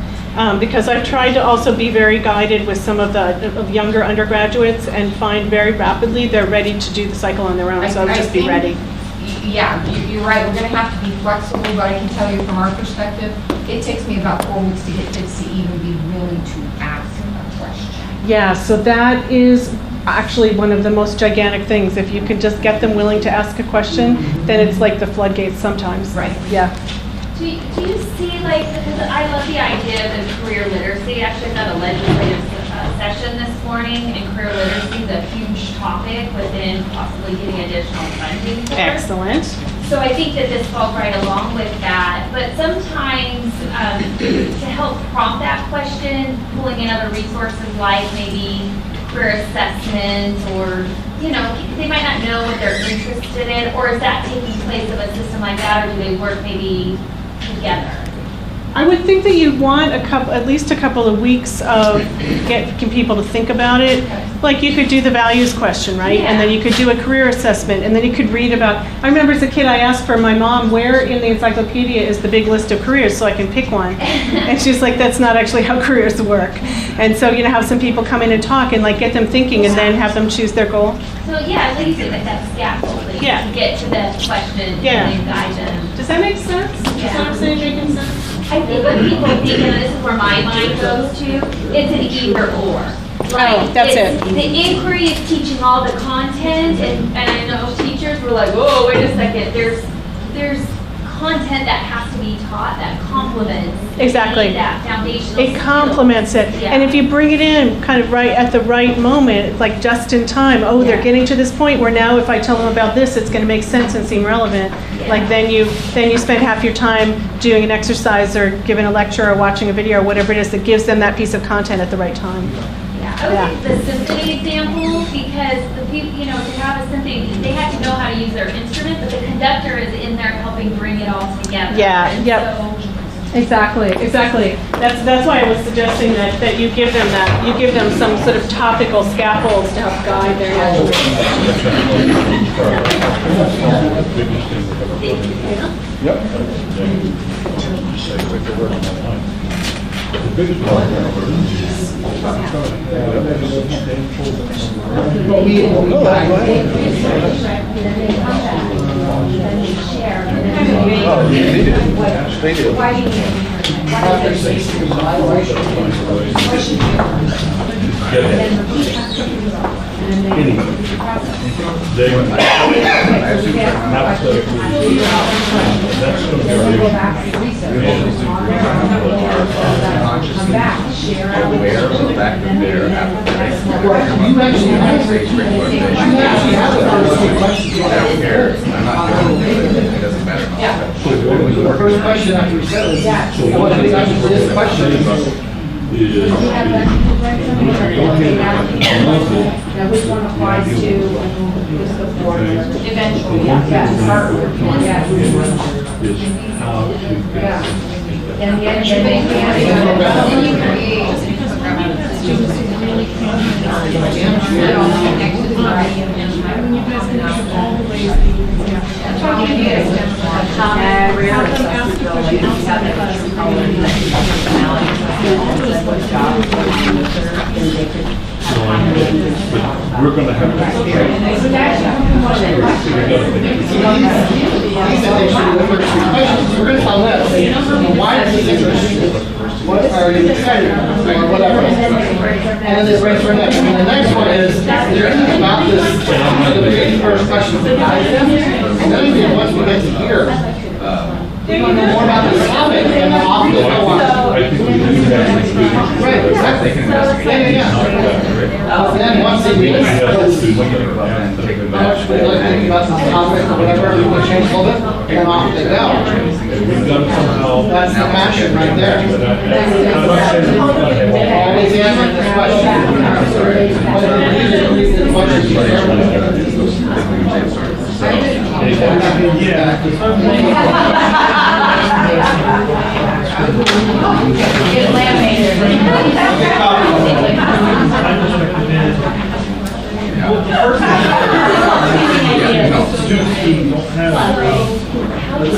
Because I've tried to also be very guided with some of the younger undergraduates and find very rapidly they're ready to do the cycle on their own, so I would just be ready. Yeah, you're right. We're going to have to be flexible, but I can tell you from our perspective, it takes me about 4 weeks to get kids to even be willing to ask a question. Yeah, so that is actually one of the most gigantic things. If you can just get them willing to ask a question, then it's like the floodgates sometimes. Right. Yeah. Do you see, because I love the idea of career literacy. Actually, I've done a legislative session this morning, and career literacy is a huge topic within possibly getting additional funding for. Excellent. So I think that this falls right along with that, but sometimes to help prompt that question, pulling in other resources like maybe career assessment, or, you know, they might not know what they're interested in, or is that taking place of a system like that, or do they work maybe together? I would think that you'd want at least a couple of weeks of getting people to think about it. Like you could do the values question, right? And then you could do a career assessment, and then you could read about, I remember as a kid I asked for my mom, where in the encyclopedia is the big list of careers so I can pick one? And she's like, that's not actually how careers work. And so, you know, have some people come in and talk and like get them thinking and then have them choose their goal. So yeah, like you said, like that scaffolding to get to that question and then guide them. Does that make sense? Is what I'm saying making sense? I think when people think, and this is where my mind goes to, it's an either or. Right, that's it. The inquiry is teaching all the content, and I know teachers were like, oh, wait a second, there's content that has to be taught that complements Exactly. that foundational It complements it. Yeah. And if you bring it in kind of right at the right moment, like just in time, oh, they're getting to this point where now if I tell them about this, it's going to make sense and seem relevant. Like then you spend half your time doing an exercise or giving a lecture or watching a video or whatever it is that gives them that piece of content at the right time. I would take the symphony example, because the people, you know, to have a symphony, they have to know how to use their instrument, but the conductor is in there helping bring it all together. Yeah, And yep. so- Exactly. That's why I was suggesting that you give them that. You give them some sort of topical scaffolds to help guide their They do. Aware of the fact that they're You actually have I'm not doing it doesn't matter. The first question after we said is, what do you answer this question? Now, which one applies to just the board? Eventually, yes. And the end, then you create students who really We're going to have We're going to tell them, why is this interesting? What are you excited about? Or whatever. And then this brings for next. And the next one is there anything about this, the very first question that guides them? And then again, once we get to here, they want to know more about this topic, and then off they go on. Right, exactly. And then once they read it, how much they like thinking about this topic or whatever, we will change a little bit, and then off they go. That's the passion right there. Always answering this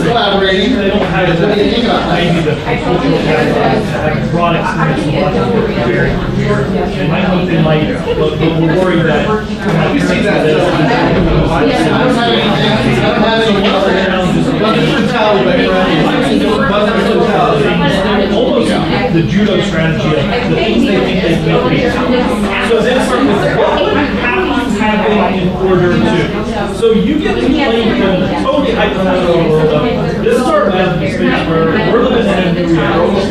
collaborating. They don't have What do you think about that? maybe the broad experience and I hope they might, but we're worried that. You see that? I don't have any challenges. Almost the judo strategy of the things they think they can be. So then start with what would happen in order to. So you get to play in the totally hypothetical world of this is our have the space where we're living in a new reality.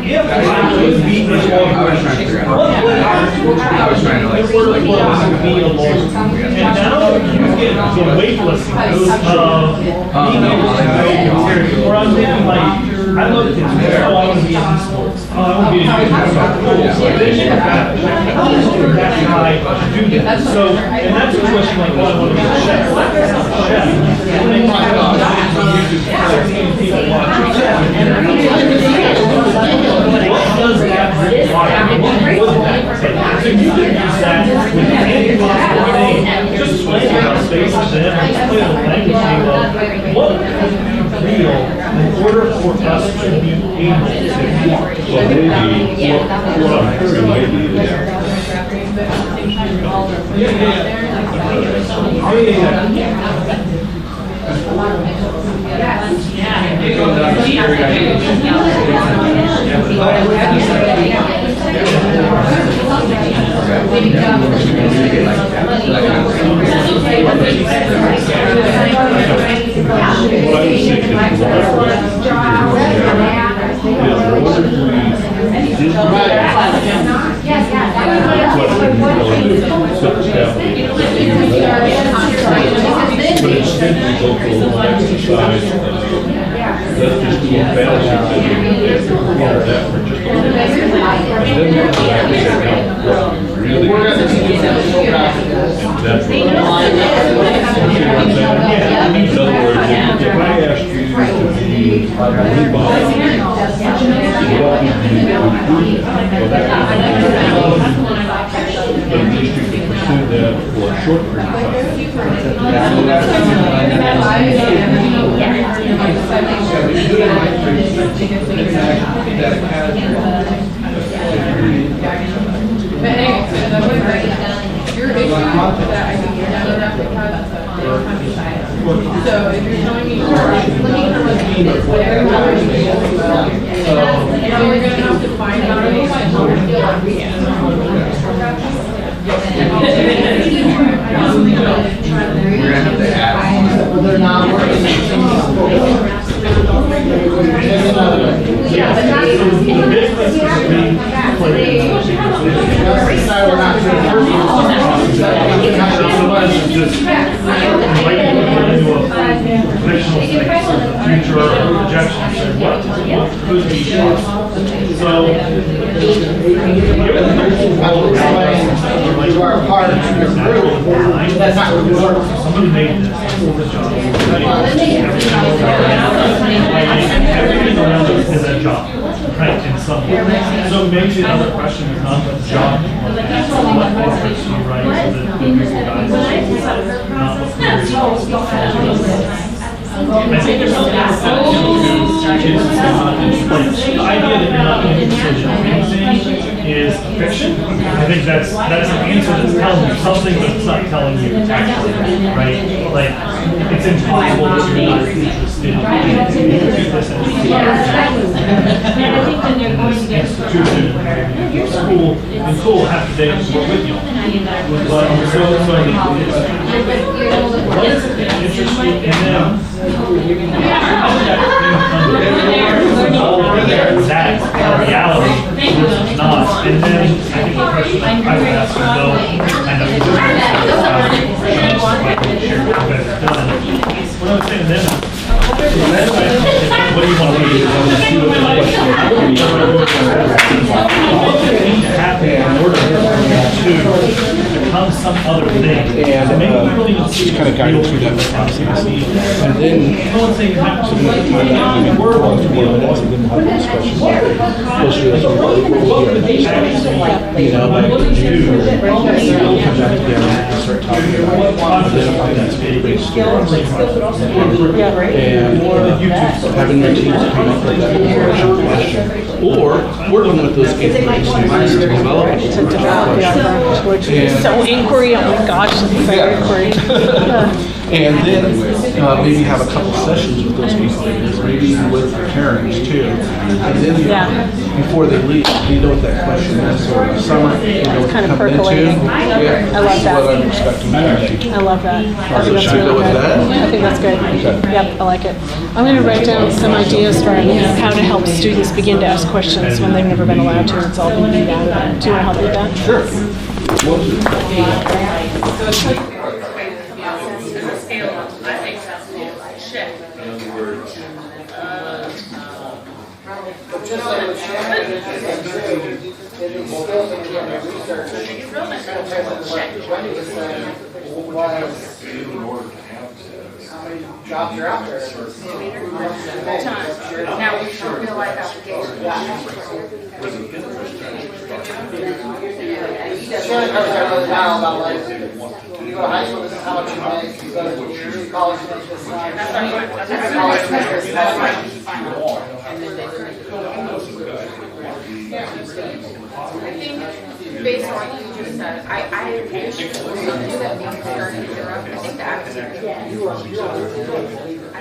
Yeah, we're beating each other. I was trying to figure out. I was trying to like. And now you get the waitlisting where I'm thinking like, I look at kids, oh, I want to be in sports. Oh, I want to be in sports. They should have that. That's how I do that. So, in that situation, like, well, I want to be a chef. Chef. When they talk about YouTube, 16 people watching chef. What does that require? What would that take? So you can use that with any possible thing. Just play with the space of them, just play with the language of what could be real in order for us to be able to. Well, maybe, what I'm hearing maybe but instead we go for a little exercise, let's just do a fantasy thing and require that for just a little bit. And then we come back and say, no, really. And that's what I'm saying. In other words, if I asked you to be a Reebok, what would you do? Well, that but at least you can pursue that for a short period of So if you're telling me you're looking for what you need, whatever colors you need, and we're gonna have to find out a way We're gonna have to add. Well, they're not working. You are part of your group. That's not what you work. Somebody made this job. Everything around us is a job, right, in some way. So maybe another question is not the job, what interests you, right, so that the people guys, not what careers. I think there's something that's kids the idea that you're not interested in anything is fiction. I think that's an answer that's telling you something, but it's not telling you actually, right? Like, it's impossible that you're not interested in this institution, school, and school half the day is with you. But what is interesting, and then that reality versus not, and then I think the question I would ask you though, kind of what I would say to them is, what do you want to be? What do you need to happen in order to become some other thing? And maybe we really don't see kind of guided through that process. And then, no one's saying you have to so then the time that we work on to more minutes, and then we'll have a discussion closer as we what did you do? We'll come back together and start talking about identifying that space-based skills. And having your teams come up with that information question. Or working with those capabilities to develop Which is so inquiry, oh my gosh, it's so inquiry. And then maybe have a couple sessions with those people, maybe even with their parents too. And then before they leave, you know what that question is, or summer, you know what Kind of they're coming into. percolating. Yeah, I love that. What I'm expecting to be. I love that. I think So that's should we really go with good. that? I think that's good. Yep, I like it. I'm going to write down some ideas for how to help students begin to ask questions when they've never been allowed to. It's all been beat out of it. Do you want to help with that? Sure. Just like with Shannon, in the skills and research, when he was saying, was how many jobs are out there? Now, we should real life applications. Shannon covers that really well about like, when you go to high school, this is how much you make, you go to community college, you make this much. College, you make this much. I think, based on what you just said, I wish we could do that being starting to zero. I think that I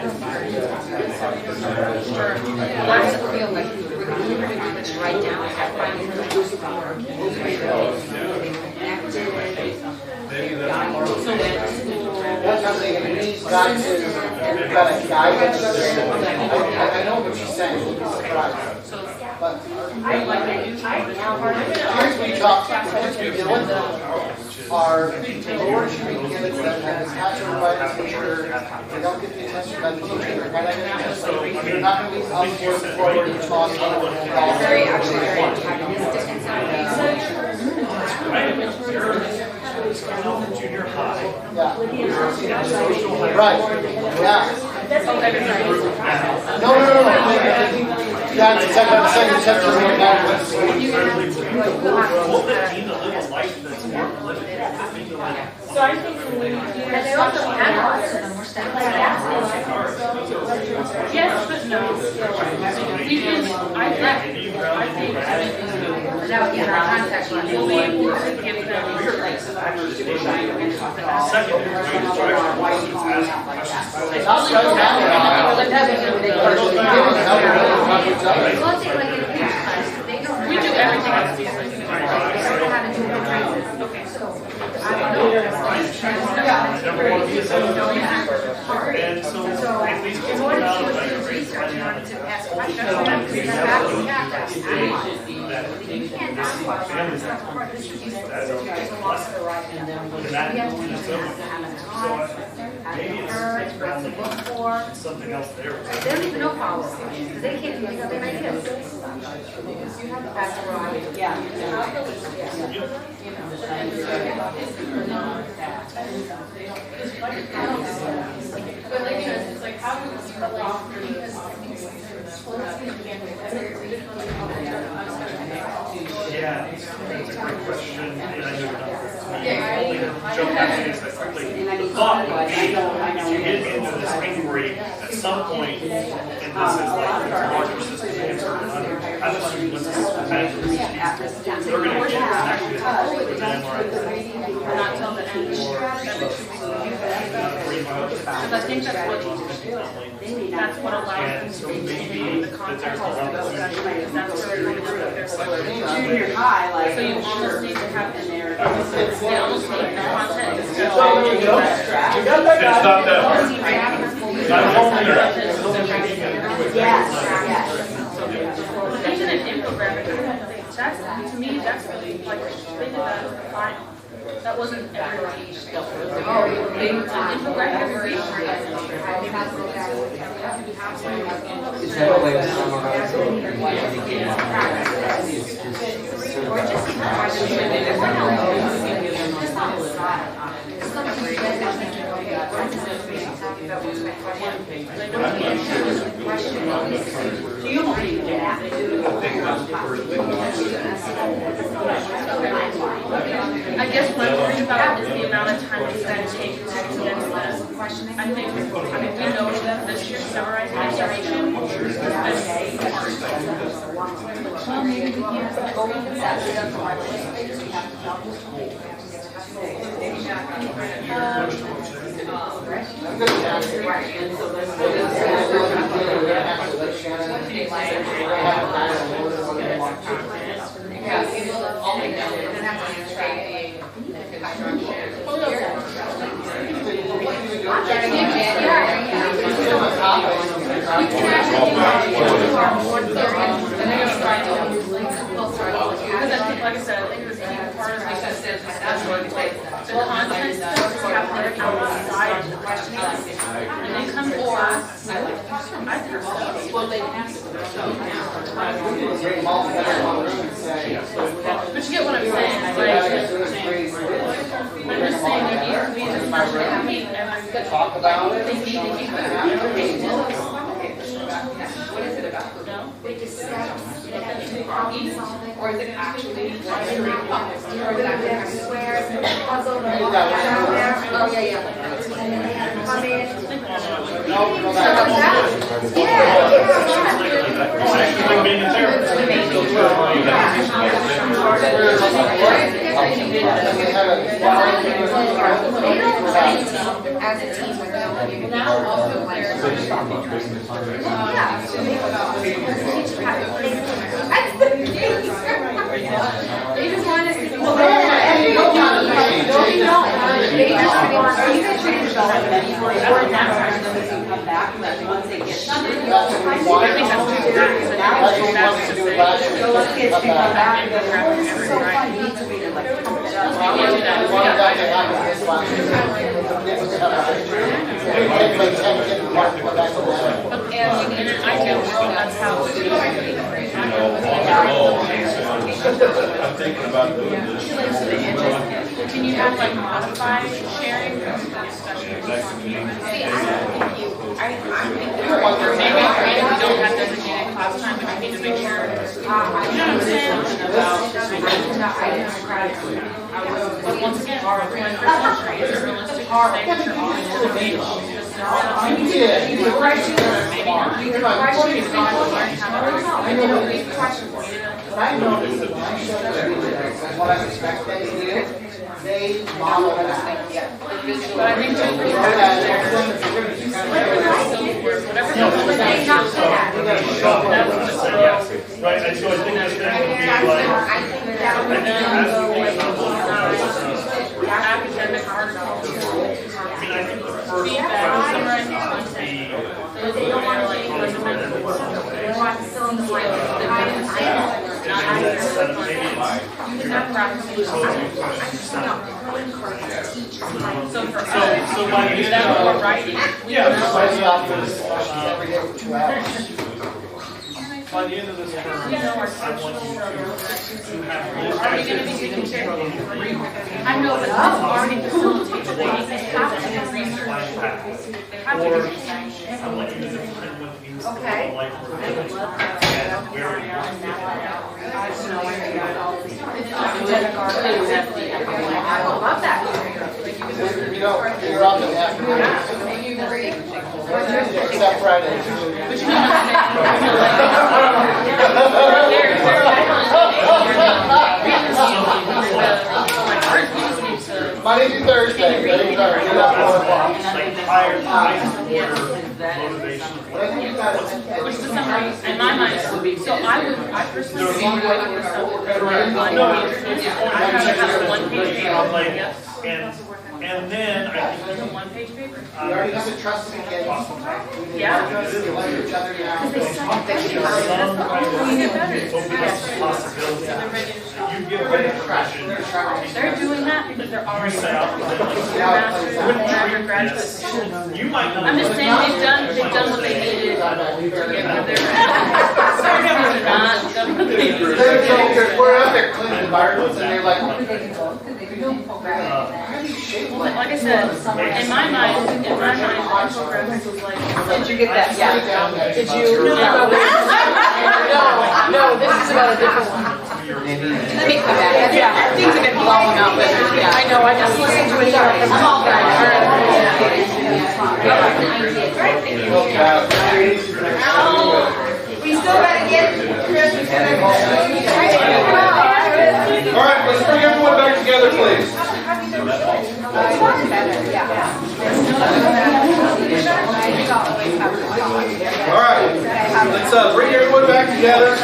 don't think sure. Why does it feel like we're going to do this right now? Is that why you're going to do That's something that we've got to, we've got a guidance. I know what she's saying, you'll be surprised. But here's we talk, the kids we deal with are lower achieving kids that have been captured by the teacher, they don't get the attention by the teacher, they're kind of they're not going to be up for forward and taught. very antagonistic in some Junior high. Right, yeah. No. That's exactly what I'm saying, the teachers are inadequate. So I think when we do that, they also analyze them, we're staff. Yes, but no. We can, I think that would be our contact line. We'll be able to give them we do everything else. Okay, so I don't know. And so if these kids In order to do research, in order to ask questions, you have to you can't ask questions. This is useful. There's a lot to the right. We have to have an eye, have a heard, what to look for. something else there. They don't even know policy, because they can't even have an idea. You have to pass around. Yeah. But like, it's like, how do we start off? Yeah, that's a great question. And I know you're not only jump back to this that quickly. But to get into this inquiry at some point, and this is like the larger system answer, as a student, this is they're going to get actually Not till the end. Because I think that's what allows them to maintain the context of the discussion, because that's where they're going to their junior high, like. So you almost need to have in there, they almost need the content discussion. It's not that hard. Yes. Even an infographic, that's, to me, that's really, like, they did that fine. That wasn't everybody. They infographic every Is that a way to summarize it? I guess what I'm worried about is the amount of time it's going to take to get to this. I think, we know that this year's summarizing information has been hard. Well, maybe we can't go into that. Because I think, like I said, I think it was part of like I said, the content stuff happening outside of the questioning. And they come to class, I think so. Well, they have to. But you get what I'm saying, I'm just saying that we just every talk about it. They need to keep it. What is it about? No? Or is it actually? Or is it actually squares and puzzle and all that? Oh, yeah, yeah. And then they have to come in. As a team, we're Now also there's they just want us to be they just want come back, but once they get something, I think that's too serious. Those kids can come back and it's so fun. You need to read it like in an ideal world, that's how it should be. I'm thinking about doing this. Can you have like modified sharing for discussion? See, I think Maybe we don't have designated class time, but you need to make sure. You know what I'm saying? But once again, our 21st century is realistic to say that you're all maybe not. But I know this is when I show them what I expect them to do, they model that. But I think just Right, and so I think this thing would be like, academic articles. I mean, I think the first would be, they don't want to like they want still in the So for us, that we're writing. Every day for 2 hours. by the end of this term, I want you to have. Are we going to be taking care of it? I know, but I'm already facilitated. They have to do research. They have to do research. I want you to define what it means to Okay. be like. And where you I love that. You know, you're up in the afternoon. Except Friday. But you know, Monday through Thursday, they start at 4 o'clock. which is something in my mind, so I personally would want to work with someone. I have a one-page paper. And then I think a one-page paper. We already have the trust in kids. Yeah. We let each other down. You get better. They're doing that because they're already undergraduates. you might not. I'm just saying they've done what they needed to get their they're not done what they needed. We're out there cleaning environments and they're like, Like I said, in my mind, infographics was like. Did you get that? Yeah. Did you? No, this is about a different one. Let me come back. Yeah, things have been blowing up. Yeah, I know. I just listened to it. I'm all We still gotta get Chris. All right, let's bring everyone back together, please. All right, let's bring everyone back together.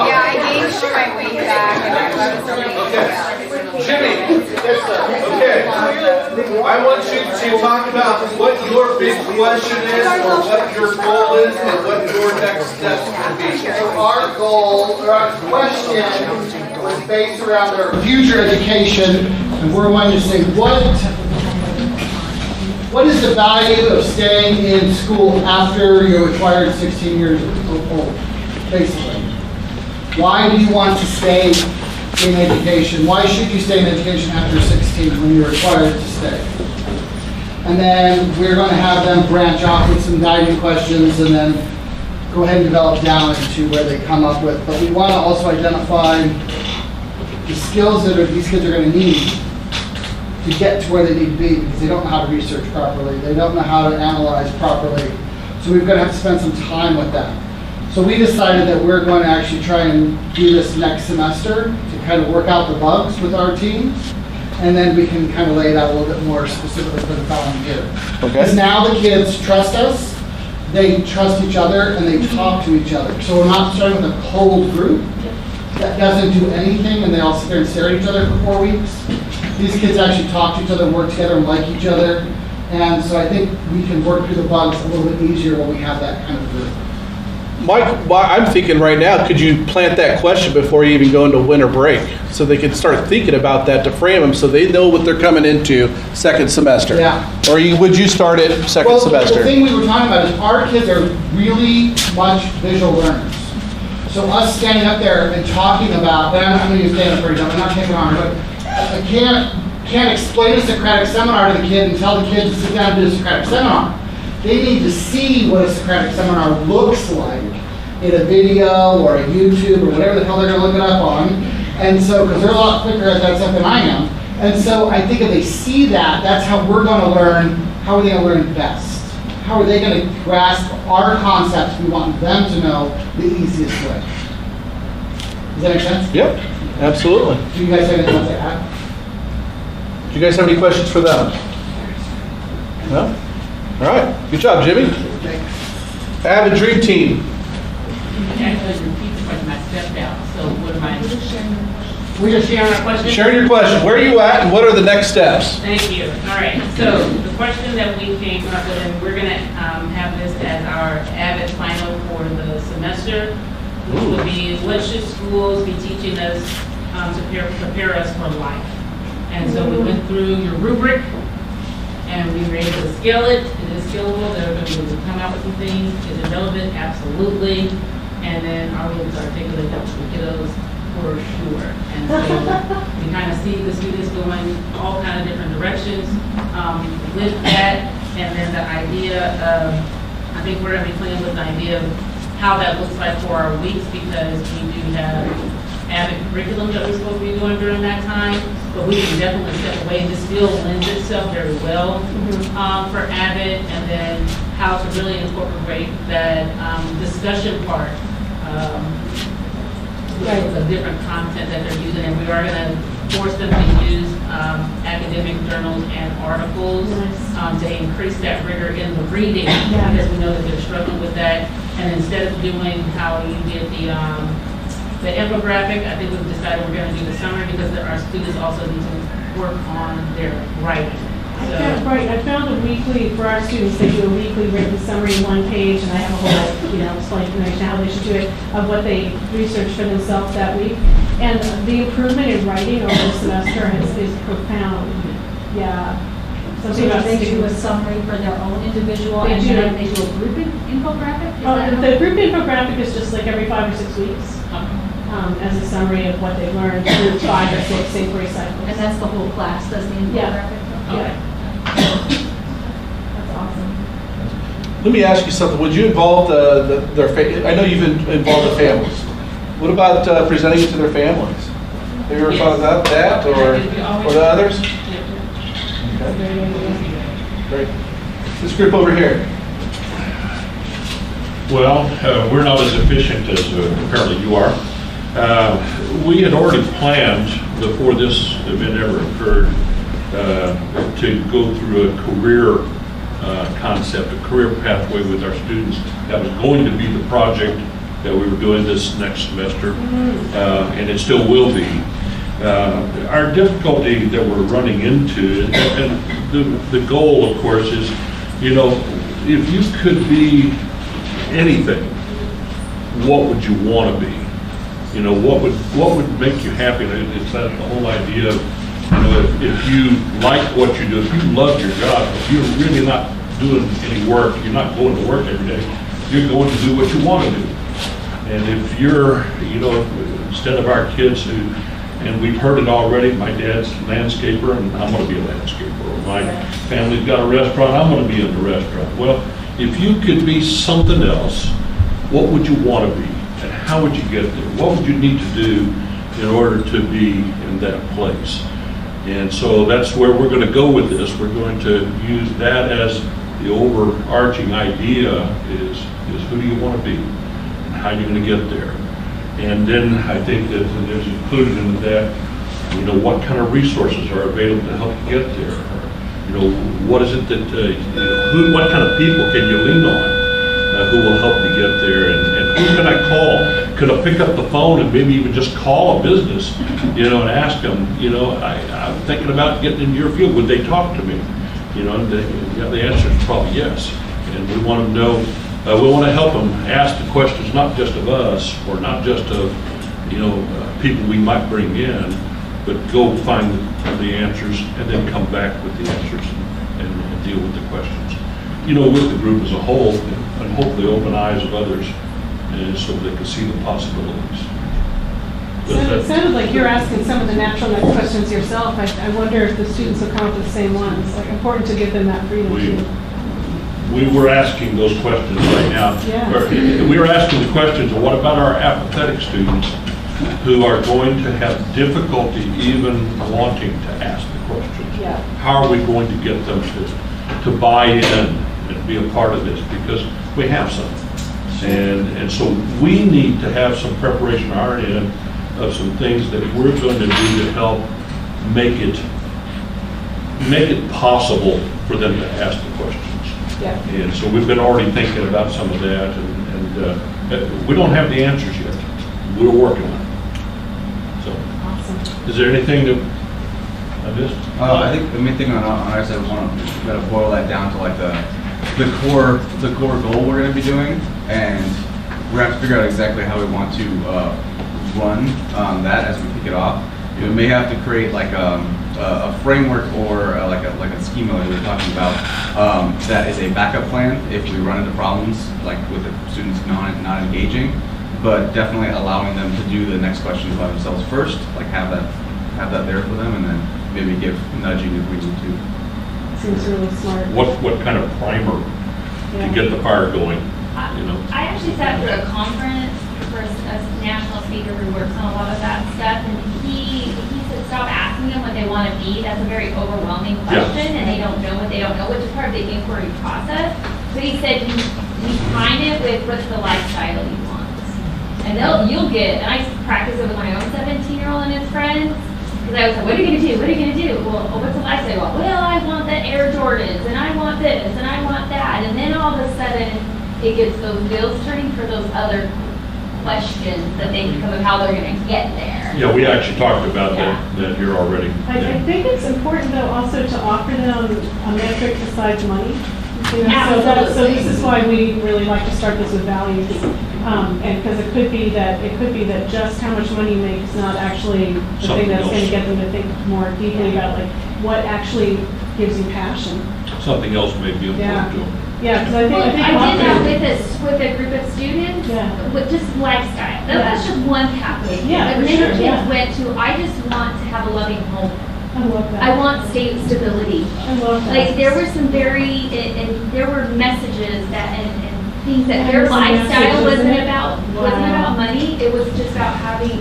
Yeah, I gained my weight back and I was Okay, Jimmy, okay, I want you to talk about what your big question is, or what your goal is, and what your next steps can be. So our goal, or our question, was based around our future education, and we're wanting to say, what is the value of staying in school after you're required 16 years old, basically? Why do you want to stay in education? Why should you stay in education after 16 when you're required to stay? And then we're going to have them branch off with some guiding questions and then go ahead and develop down into where they come up with. But we want to also identify the skills that these kids are going to need to get to where they need to be, because they don't know how to research properly. They don't know how to analyze properly. So we're going to have to spend some time with that. So we decided that we're going to actually try and do this next semester to kind of work out the bugs with our teams. And then we can kind of lay it out a little bit more specifically for the following year. Because now the kids trust us, they trust each other, and they talk to each other. So we're not starting with a cold group that doesn't do anything, and they all sit there and stare at each other for 4 weeks. These kids actually talk to each other, work together, and like each other. And so I think we can work through the bugs a little bit easier when we have that kind of group. Mike, I'm thinking right now, could you plant that question before you even go into winter break? So they can start thinking about that to frame them so they know what they're coming into second semester. Yeah. Or would you start it second semester? The thing we were talking about is our kids are really much visual learners. So us standing up there and talking about, and I'm going to use stand up for example, I'm not taking on, but I can't explain a Socratic seminar to the kid and tell the kid to sit down and do a Socratic seminar. They need to see what a Socratic seminar looks like in a video or a YouTube or whatever the hell they're going to look it up on. And so, because they're a lot quicker at that stuff than I am. And so I think if they see that, that's how we're going to learn. How are they going to learn best? How are they going to grasp our concepts? We want them to know the easiest way. Does that make sense? Yep, absolutely. Do you guys have anything else to add? Do you guys have any questions for them? No? All right, good job, Jimmy. Avid Dream Team. Actually, repeat the question, I stepped out, so what am I? We're just sharing our question? Sharing your question. Where are you at and what are the next steps? Thank you. All right, so the question that we came up with, and we're gonna have this as our Avid final for the semester, which would be, what should schools be teaching us to prepare us for life? And so we went through your rubric, and we were able to scale it. It is scalable. They're going to come out with some things. Is it relevant? Absolutely. And then are we able to articulate that to the kiddos? For sure. And so we kind of see the students going all kind of different directions with that. And then the idea of, I think we're going to be playing with the idea of how that looks like for our weeks, because we do have Avid curriculum that we're supposed to be doing during that time, but we can definitely step away. This still lends itself very well for Avid, and then how to really incorporate that discussion part with the different content that they're using, and we are going to force them to use academic journals and articles to increase that rigor in the reading, because we know that they're struggling with that. And instead of doing how you did the infographic, I think we've decided we're going to do the summary, because our students also need to work on their writing. So, Right, I found a weekly, for our students, they do a weekly written summary, 1 page, and I have a whole, explanation how they should do it, of what they researched for themselves that week. And the improvement in writing over the semester is profound. Yeah. So they do a summary for their own individual, and then they do a group infographic? The group infographic is just like every 5 or 6 weeks. As a summary of what they learned through 5 or 6 inquiry cycles. And that's the whole class does the infographic? Yeah. That's awesome. Let me ask you something. Would you involve I know you've involved the families. What about presenting it to their families? Have you ever thought about that, or the others? Okay. Great. This group over here. Well, we're not as efficient as apparently you are. We had already planned before this event ever occurred, to go through a career concept, a career pathway with our students. That was going to be the project that we were doing this next semester, and it still will be. Our difficulty that we're running into, and the goal, of course, is, you know, if you could be anything, what would you want to be? You know, what would make you happy? And it's that the whole idea of, you know, if you like what you do, if you love your job, if you're really not doing any work, you're not going to work every day, you're going to do what you want to do. And if you're, you know, instead of our kids who, and we've heard it already, my dad's a landscaper and I'm going to be a landscaper. Or my family's got a restaurant, I'm going to be in the restaurant. Well, if you could be something else, what would you want to be? And how would you get there? What would you need to do in order to be in that place? And so that's where we're going to go with this. We're going to use that as the overarching idea is who do you want to be? And how are you going to get there? And then I think that there's included in that, you know, what kind of resources are available to help you get there? Or, you know, what is it that, what kind of people can you lean on who will help you get there? And who can I call? Could I pick up the phone and maybe even just call a business, you know, and ask them, you know, I'm thinking about getting in your field. Would they talk to me? You know, and the answer is probably yes. And we want to know. We want to help them ask the questions, not just of us, or not just of, you know, people we might bring in, but go find the answers and then come back with the answers and deal with the questions. You know, with the group as a whole, and hopefully open eyes of others, and so they can see the possibilities. So it sounded like you're asking some of the natural next questions yourself. I wonder if the students will come up with the same ones. Like, important to give them that freedom too. We were asking those questions right now. Yeah. We were asking the questions of what about our apathetic students who are going to have difficulty even wanting to ask the questions? Yeah. How are we going to get them to buy in and be a part of this? Because we have some. And so we need to have some preparation on our end of some things that we're going to do to help make it possible for them to ask the questions. Yeah. And so we've been already thinking about some of that, and we don't have the answers yet. We're working on it. So, awesome. Is there anything that I missed? I think the main thing on our side, we got to boil that down to like the core goal we're going to be doing, and we're going to have to figure out exactly how we want to run that as we kick it off. We may have to create like a framework or like a schema that we were talking about that is a backup plan if we run into problems like with the students not engaging, but definitely allowing them to do the next questions by themselves first, like have that there for them, and then maybe give nudging if we need to. Seems really smart. What kind of primer to get the fire going? You know? I actually sat through a conference for a national speaker who works on a lot of that stuff, and he said stop asking them what they want to be. That's a very overwhelming question, and they don't know what they don't know, which is part of the inquiry process. So he said you find it with what's the lifestyle you want, and you'll get. And I practice it with my own 17-year-old and his friends. Because I was like, what are you going to do? What are you going to do? Well, what's the lifestyle? Well, I want the Air Jordans, and I want this, and I want that. And then all of a sudden, it gets those wheels turning for those other questions that they become of how they're going to get there. Yeah, we actually talked about that here already. I think it's important, though, also to offer them a metric besides money. You know, so this is why we really like to start this with values. And because it could be that just how much money you make is not actually the thing that's going to get them to think more deeply about like what actually gives you passion. Something else may be important to them. Yeah, because I think I did that with a group of students, with just lifestyle. That's just one pathway. Yeah, but for then sure, the kids went to, I just want to have a loving home. I love that. I want state stability. I love that. Like there were some and there were messages that and things that their lifestyle wasn't about money. It was just about having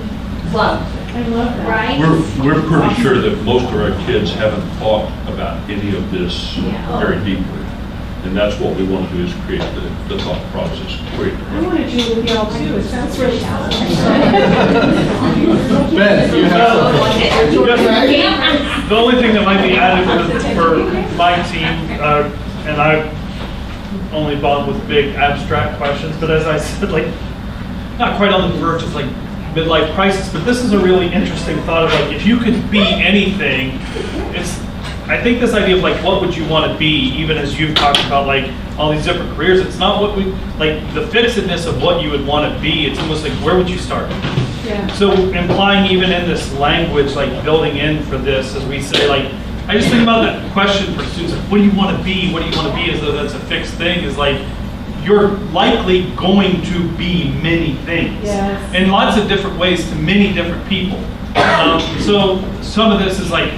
love. I love that. Right? We're pretty sure that most of our kids haven't thought about any of this very deeply. And that's what we want to do, is create the thought process. Create I want to do with y'all too, it sounds really challenging. Ben, you have The only thing that might be added for my team, and I've only bought with big abstract questions, but as I said, like, not quite on the verge of like midlife crisis, but this is a really interesting thought of like, if you could be anything, I think this idea of like, what would you want to be, even as you've talked about like all these different careers, it's not what like the fixedness of what you would want to be, it's almost like, where would you start? Yeah. So implying even in this language, like building in for this, as we say, like, I just think about that question for students, like, what do you want to be? What do you want to be, as though that's a fixed thing, is like, you're likely going to be many things. Yes. In lots of different ways to many different people. So some of this is like,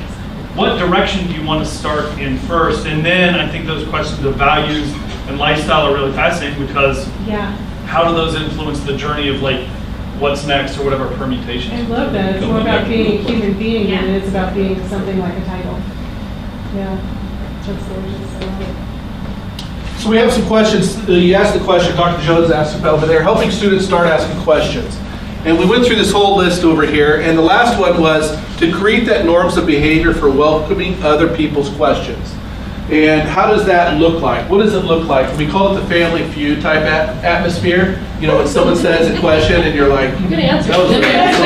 what direction do you want to start in first? And then I think those questions of values and lifestyle are really fascinating, because how do those influence the journey of like, what's next, or whatever permutations? I love that. It's more about being a human being than it is about being something like a title. Yeah, that's gorgeous. I love it. So we have some questions. You asked the question, Dr. Jones asked about over there, helping students start asking questions. And we went through this whole list over here, and the last one was to create that norms of behavior for welcoming other people's questions. And how does that look like? What does it look like? We call it the family feud type atmosphere. You know, when someone says a question and you're like, Good answer. that was Good answer.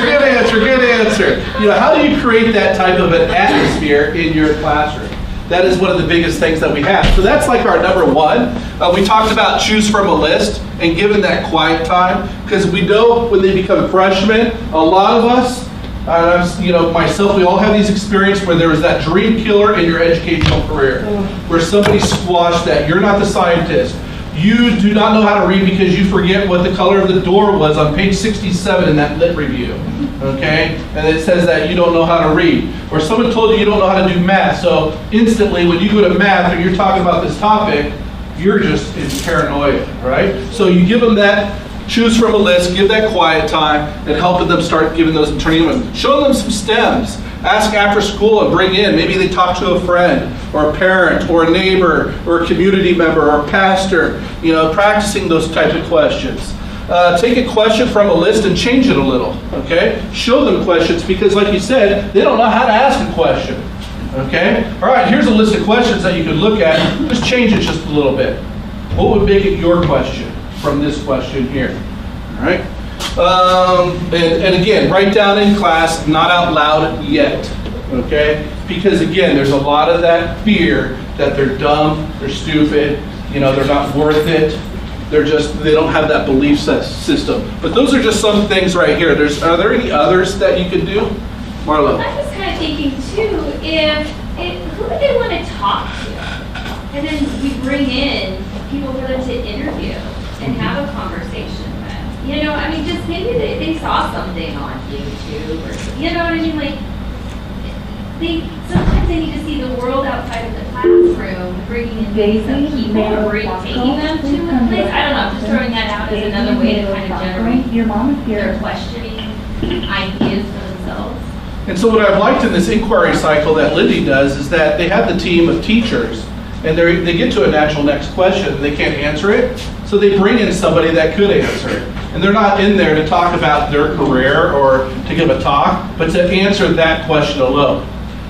Good answer, good answer. You know, how do you create that type of an atmosphere in your classroom? That is one of the biggest things that we have. So that's like our number one. We talked about choose from a list and give them that quiet time, because we know when they become freshmen, a lot of us, you know, myself, we all have these experiences where there was that dream killer in your educational career, where somebody squashed that. You're not the scientist. You do not know how to read because you forget what the color of the door was on page 67 in that lit review, okay? And it says that you don't know how to read. Or someone told you you don't know how to do math, so instantly when you go to math and you're talking about this topic, you're just in paranoia, right? So you give them that, choose from a list, give that quiet time, and helping them start giving those and turning them, showing them some stems. Ask after school and bring in, maybe they talk to a friend or a parent or a neighbor or a community member or a pastor, you know, practicing those type of questions. Take a question from a list and change it a little, okay? Show them questions, because like you said, they don't know how to ask a question, okay? All right, here's a list of questions that you could look at. Just change it just a little bit. What would make it your question from this question here, all right? And again, write down in class, not out loud yet, okay? Because again, there's a lot of that fear that they're dumb, they're stupid, you know, they're not worth it. They don't have that belief system. But those are just some things right here. Are there any others that you could do? Marlo? I was kind of thinking too, who would they want to talk to? And then we bring in people for them to interview and have a conversation with. You know, I mean, just maybe they saw something on YouTube, or, you know what I mean? Like, sometimes they need to see the world outside of the classroom, bringing in some people, or taking them to a place. I don't know, I'm just throwing that out as another way to kind of generate their questioning ideas for themselves. And so what I've liked in this inquiry cycle that Lindy does is that they have the team of teachers, and they get to a natural next question and they can't answer it, so they bring in somebody that could answer it. And they're not in there to talk about their career or to give a talk, but to answer that question alone.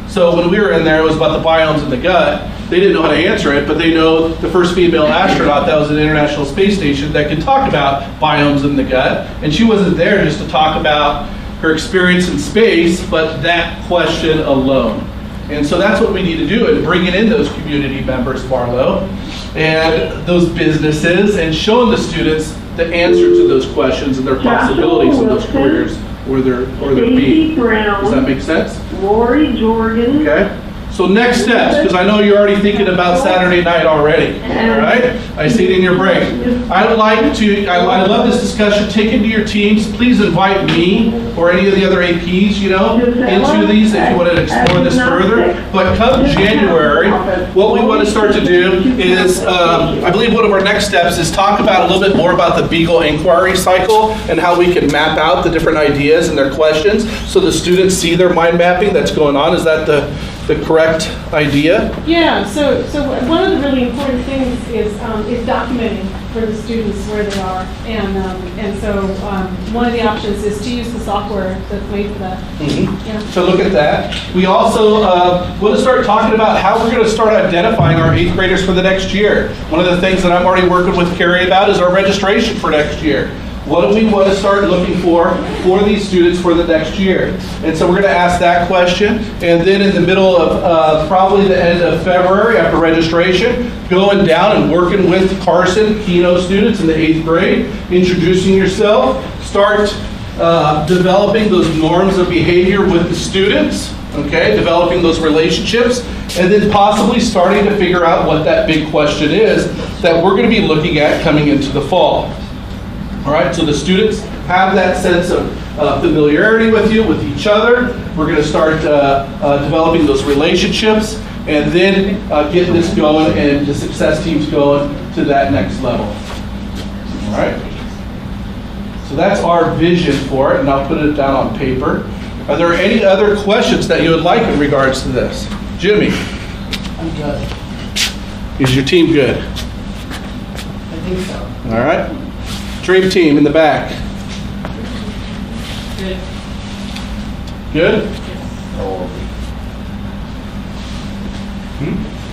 So when we were in there, it was about the biomes in the gut. They didn't know how to answer it, but they know the first female astronaut that was in the International Space Station that could talk about biomes in the gut. And she wasn't there just to talk about her experience in space, but that question alone. And so that's what we need to do, and bringing in those community members, Marlo, and those businesses, and showing the students the answer to those questions and their possibilities in those careers or their being. Does that make sense? Lori Jordan. Okay. So next steps, because I know you're already thinking about Saturday night already, all right? I see it in your brain. I love this discussion. Take it to your teams. Please invite me or any of the other APs, you know, into these if you want to explore this further. But come January, what we want to start to do is, I believe one of our next steps is talk about a little bit more about the Beagle inquiry cycle and how we can map out the different ideas and their questions so the students see their mind mapping that's going on. Is that the correct idea? Yeah, so one of the really important things is documenting for the students where they are. And so one of the options is to use the software that's made for that. Yeah. So look at that. We also want to start talking about how we're going to start identifying our 8th graders for the next year. One of the things that I'm already working with Carrie about is our registration for next year. What do we want to start looking for these students for the next year? And so we're going to ask that question. And then in the middle of probably the end of February after registration, going down and working with Carson Keno students in the 8th grade, introducing yourself, start developing those norms of behavior with the students, okay, developing those relationships, and then possibly starting to figure out what that big question is that we're going to be looking at coming into the fall. All right, so the students have that sense of familiarity with you, with each other. We're going to start developing those relationships and then get this going and the success teams going to that next level. All right, so that's our vision for it, and I'll put it down on paper. Are there any other questions that you would like in regards to this? Jimmy? I'm good. Is your team good? I think so. All right. Dream team in the back. Good. Good?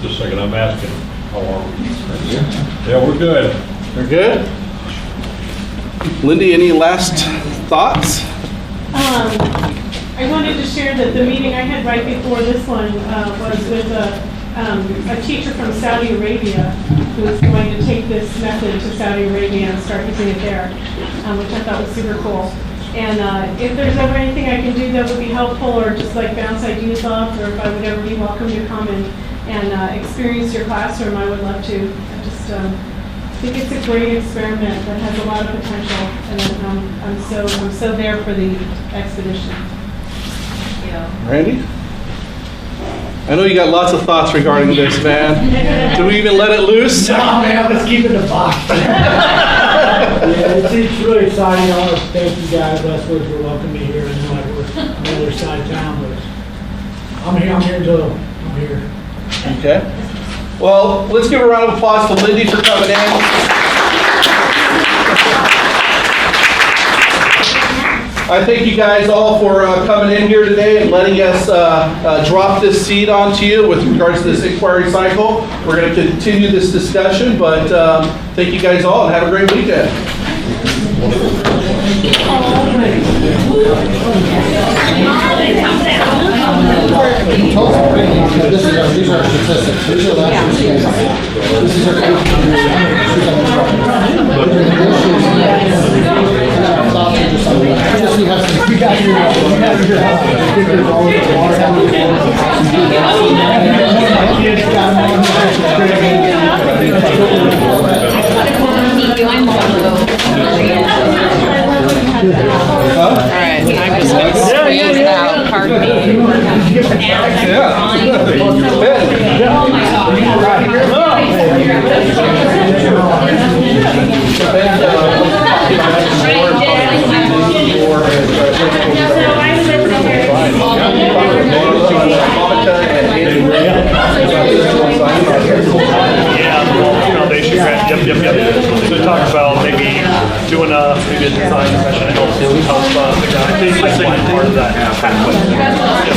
Just a second, I'm asking, how are we? Yeah, we're good. They're good? Lindy, any last thoughts? I wanted to share that the meeting I had right before this one was with a teacher from Saudi Arabia who is going to take this method to Saudi Arabia and start using it there, which I thought was super cool. And if there's ever anything I can do that would be helpful or just like bounce ideas off, or if I would ever be welcome to come and experience your classroom, I would love to. I just think it's a great experiment that has a lot of potential, and I'm so there for the expedition. Randy? I know you got lots of thoughts regarding this, man. Do we even let it loose? No, man, let's keep it in the box. Yeah, it's really exciting. I want to thank you guys, Westwood, for welcoming me here. I know we're on the other side of town, but I'm here until I'm here. Okay. Well, let's give a round of applause to Lindy for coming in. I thank you guys all for coming in here today and letting us drop this seed onto you with regards to this inquiry cycle. We're going to continue this discussion, but thank you guys all and have a great weekend. These are statistics. These are this is Alright, I'm just gonna squeeze it out, pardon me. Foundation grant, yep. So we talked about maybe doing a design session to help the guy. Basically, part of that pathway.